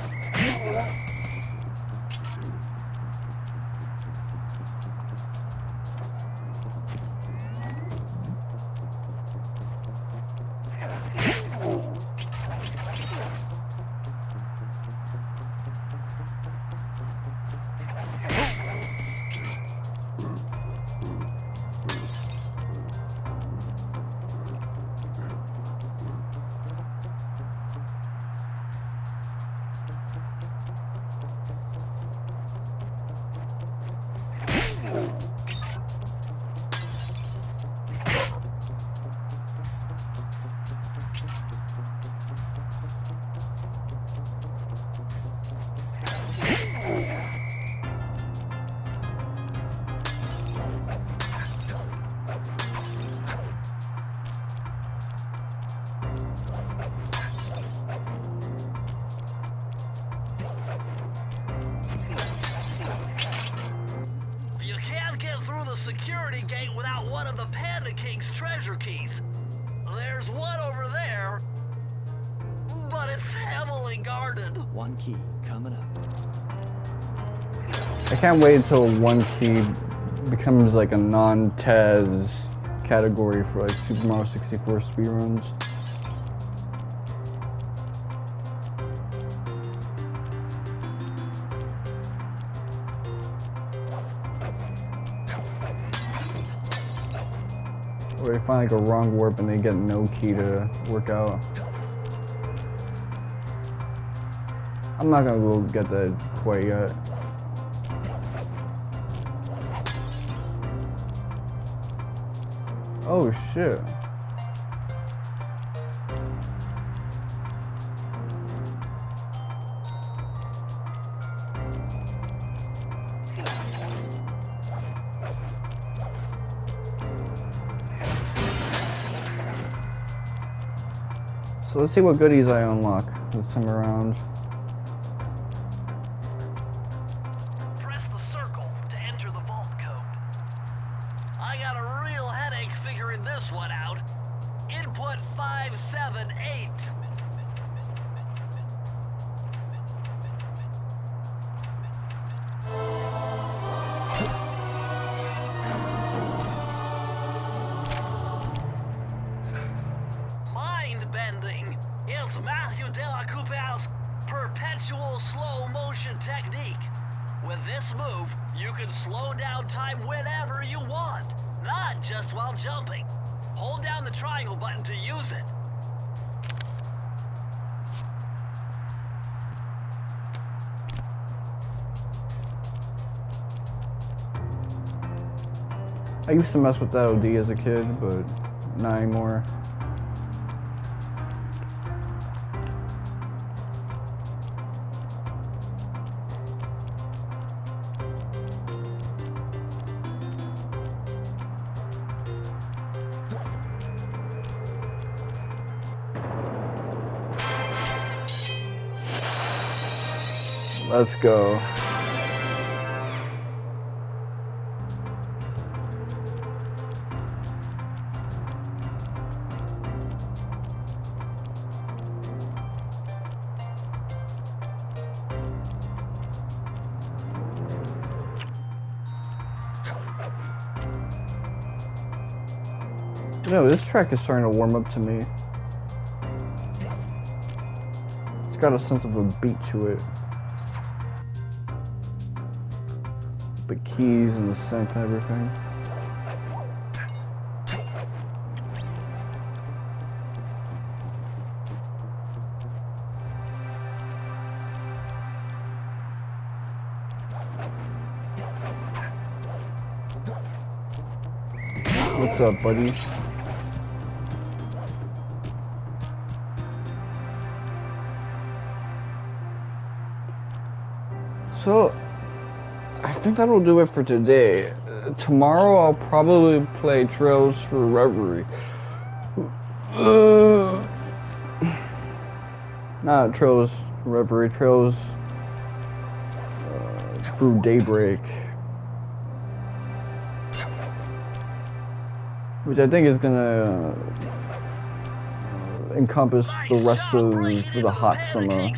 Security gate without one of the Panda King's treasure keys. There's one over there, but it's heavily guarded. One key coming up. I can't wait until one key becomes like a non-Taz category for like Super Mario 64 speedruns. Or they find like a wrong warp and they get no key to work out. I'm not gonna go get that quite yet. Oh shit. So let's see what goodies I unlock this time around. Press the circle to enter the vault code. I got a real headache figuring this one out. Input 578. Mind-bending. It's Matthew Della Coupeau's perpetual slow motion technique. With this move, you can slow down time whenever you want, not just while jumping. Hold down the triangle button to use it. I used to mess with that OD as a kid, but not anymore. Let's go. No, this track is starting to warm up to me. It's got a sense of a beat to it. The keys and the synth and everything. What's up, buddy? So, I think that'll do it for today. Tomorrow I'll probably play Trails for Reverie. Not Trails for Reverie, Trails through Daybreak. Which I think is gonna encompass the rest of the hot summer.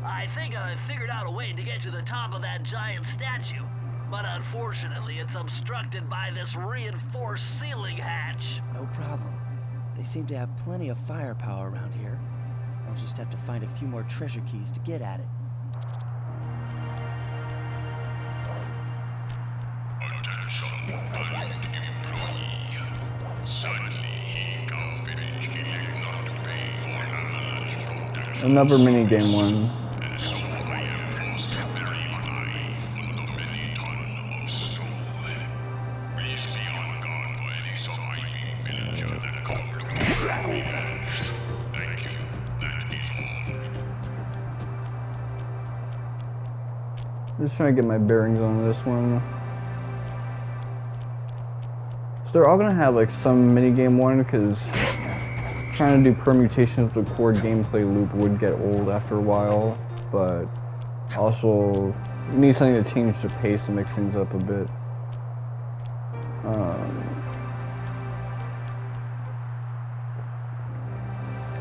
I think I figured out a way to get to the top of that giant statue, but unfortunately it's obstructed by this reinforced ceiling hatch. No problem. They seem to have plenty of firepower around here. I'll just have to find a few more treasure keys to get at it. Attention, valued employee. Suddenly, he can't finish not to pay for Alan's protection. Another minigame one. And so I am forced to bury my life under many tons of snow. Please be on guard for any surviving villager that come looking for revenge. Thank you. That is all. Just trying to get my bearings on this one. So they're all gonna have like some minigame one, because trying to do permutations with the core gameplay loop would get old after a while, but also you need something to change the pace and mix things up a bit.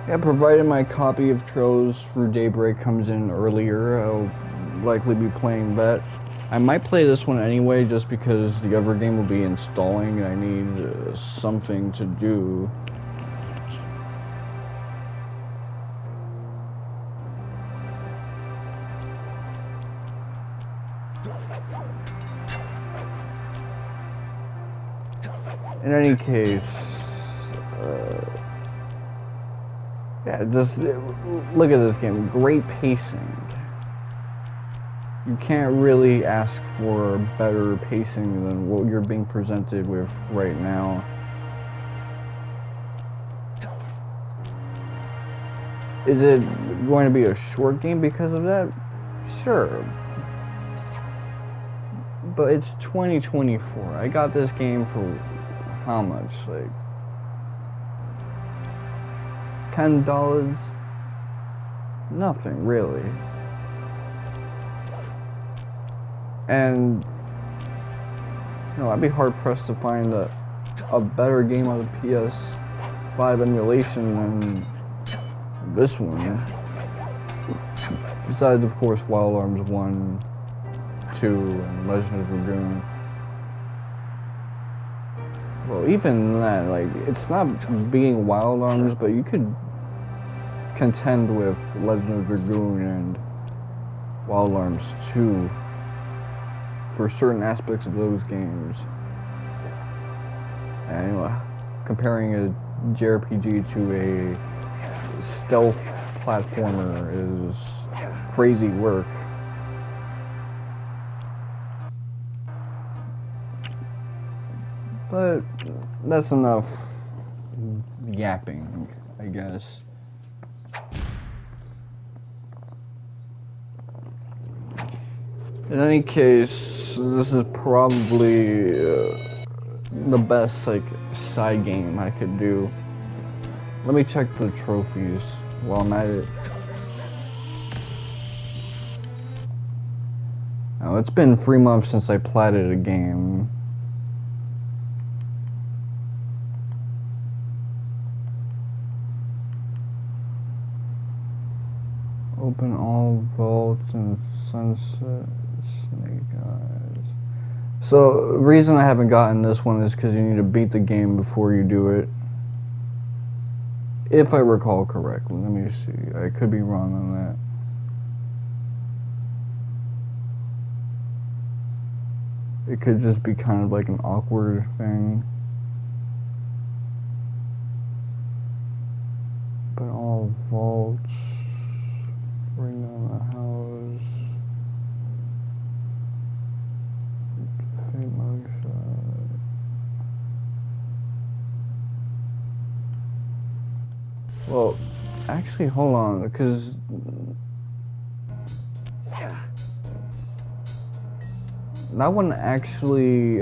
Yeah, provided my copy of Trails Through Daybreak comes in earlier, I'll likely be playing that. I might play this one anyway, just because the other game will be installing and I need something to do. In any case, yeah, just look at this game. Great pacing. You can't really ask for better pacing than what you're being presented with right now. Is it going to be a short game because of that? Sure. But it's 2024. I got this game for how much? Like $10? Nothing, really. And you know, I'd be hard pressed to find a better game on the PS5 emulation than this one. Besides, of course, Wild Arms 1, 2, and Legend of Dragoon. Well, even that, like, it's not being Wild Arms, but you could contend with Legend of Dragoon and Wild Arms 2 for certain aspects of those games. And, you know, comparing a JRPG to a stealth platformer is crazy work. But that's enough yapping, I guess. In any case, this is probably the best like side game I could do. Let me check the trophies while I'm at it. Now, it's been 3 months since I platted a game. Open all vaults and sunset snake eyes. So, the reason I haven't gotten this one is because you need to beat the game before you do it. If I recall correctly. Let me see. I could be wrong on that. It could just be kind of like an awkward thing. But all vaults. Bring down the house. Fake mugshot. Well, actually, hold on, because that one actually,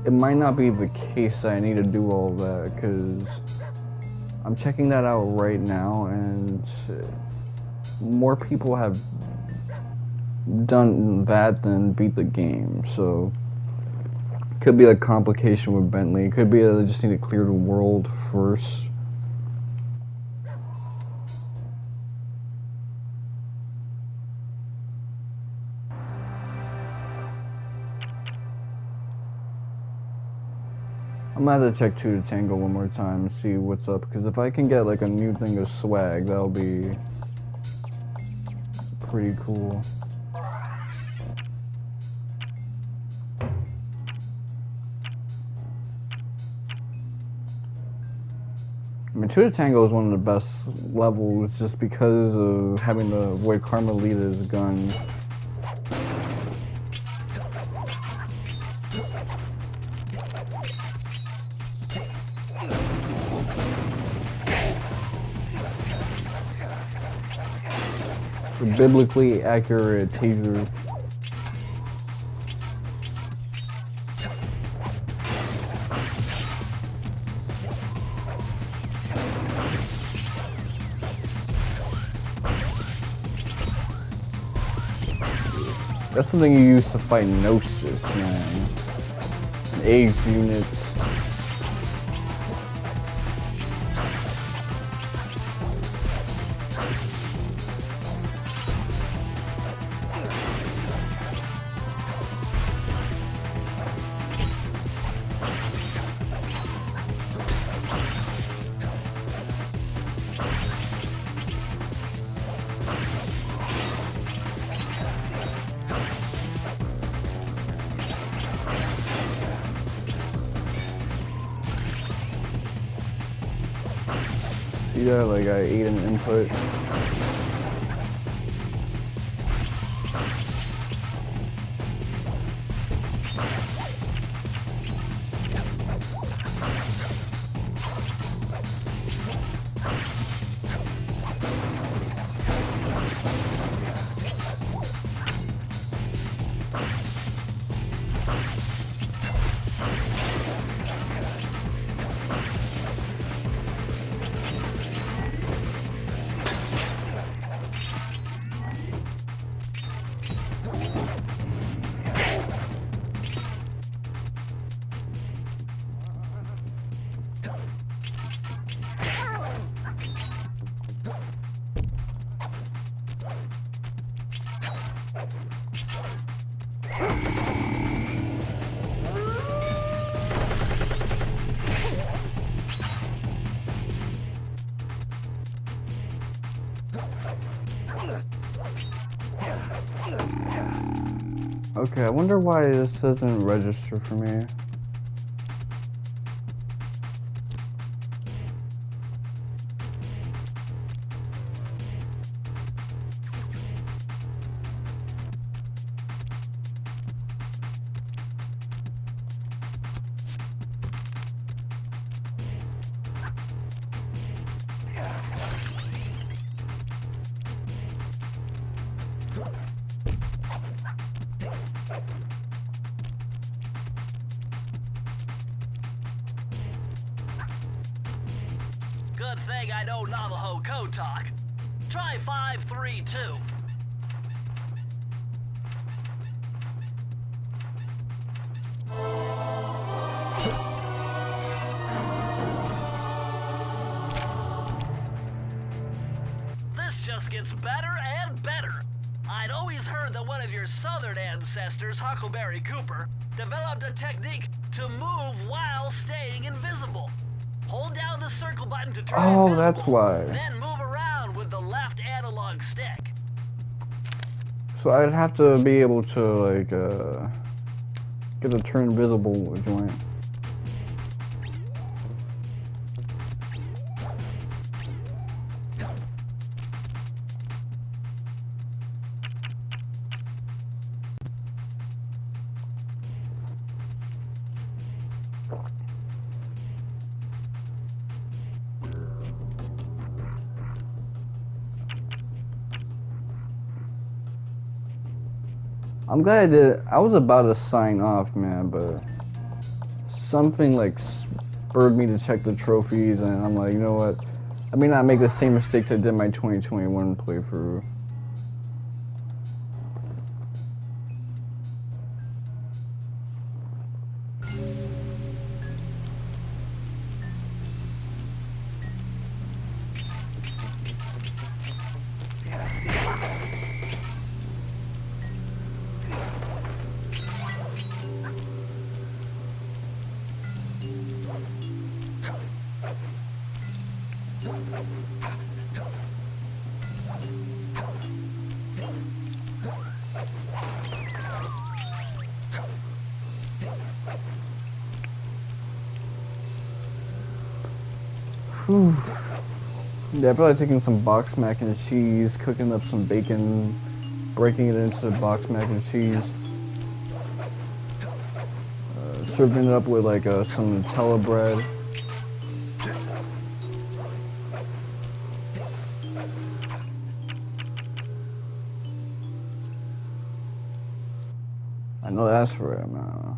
it might not be the case that I need to do all that, because I'm checking that out right now, and more people have done that than beat the game, so could be a complication with Bentley. It could be that I just need to clear the world first. I'm gonna have to check 2 to Tango one more time and see what's up, because if I can get like a new thing of swag, that'll be pretty cool. I mean, 2 to Tango is one of the best levels just because of having the Void Carmelita's gun. The biblically accurate taser. That's something you use to fight Gnosis, man. And AIDS units. See that? Like I ate an input. Okay, I wonder why this doesn't register for me. Good thing I know Navajo code talk. Try 532. This just gets better and better. I'd always heard that one of your southern ancestors, Huckleberry Cooper, developed a technique to move while staying invisible. Hold down the circle button to turn Oh, invisible, that's why. then move around with the left analog stick. So I'd have to be able to like get a turn invisible joint. I'm glad I did. I was about to sign off, man, but something like spurred me to check the trophies, and I'm like, you know what? I may not make the same mistakes I did in my 2021 playthrough. Whew. Yeah, I feel like taking some box mac and cheese, cooking up some bacon, breaking it into the box mac and cheese, serving it up with like some Nutella bread. I know that's right, man.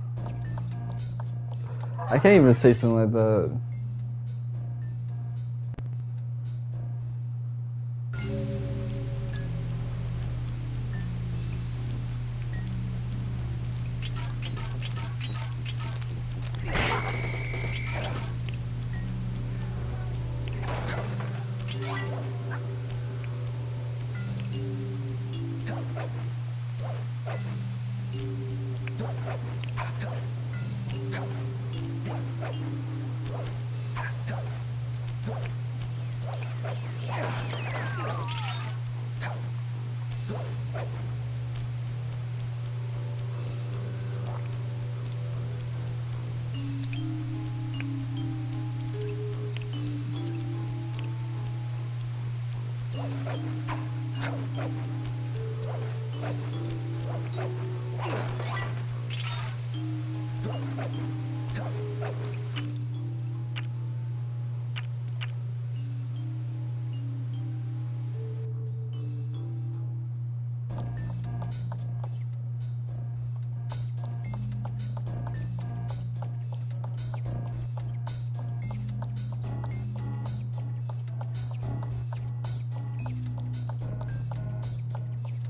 I can't even say something like that.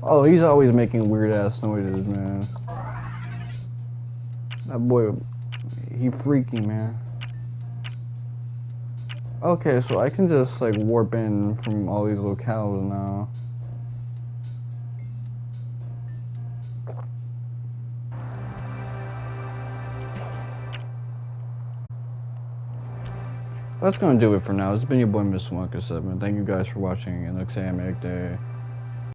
Oh, he's always making weird ass noises, man. That boy, he freaky, man. Okay, so I can just like warp in from all these locales now. That's gonna do it for now. It's been your boy, Mr. Wonka 7. Thank you guys for watching, and look, say have a day.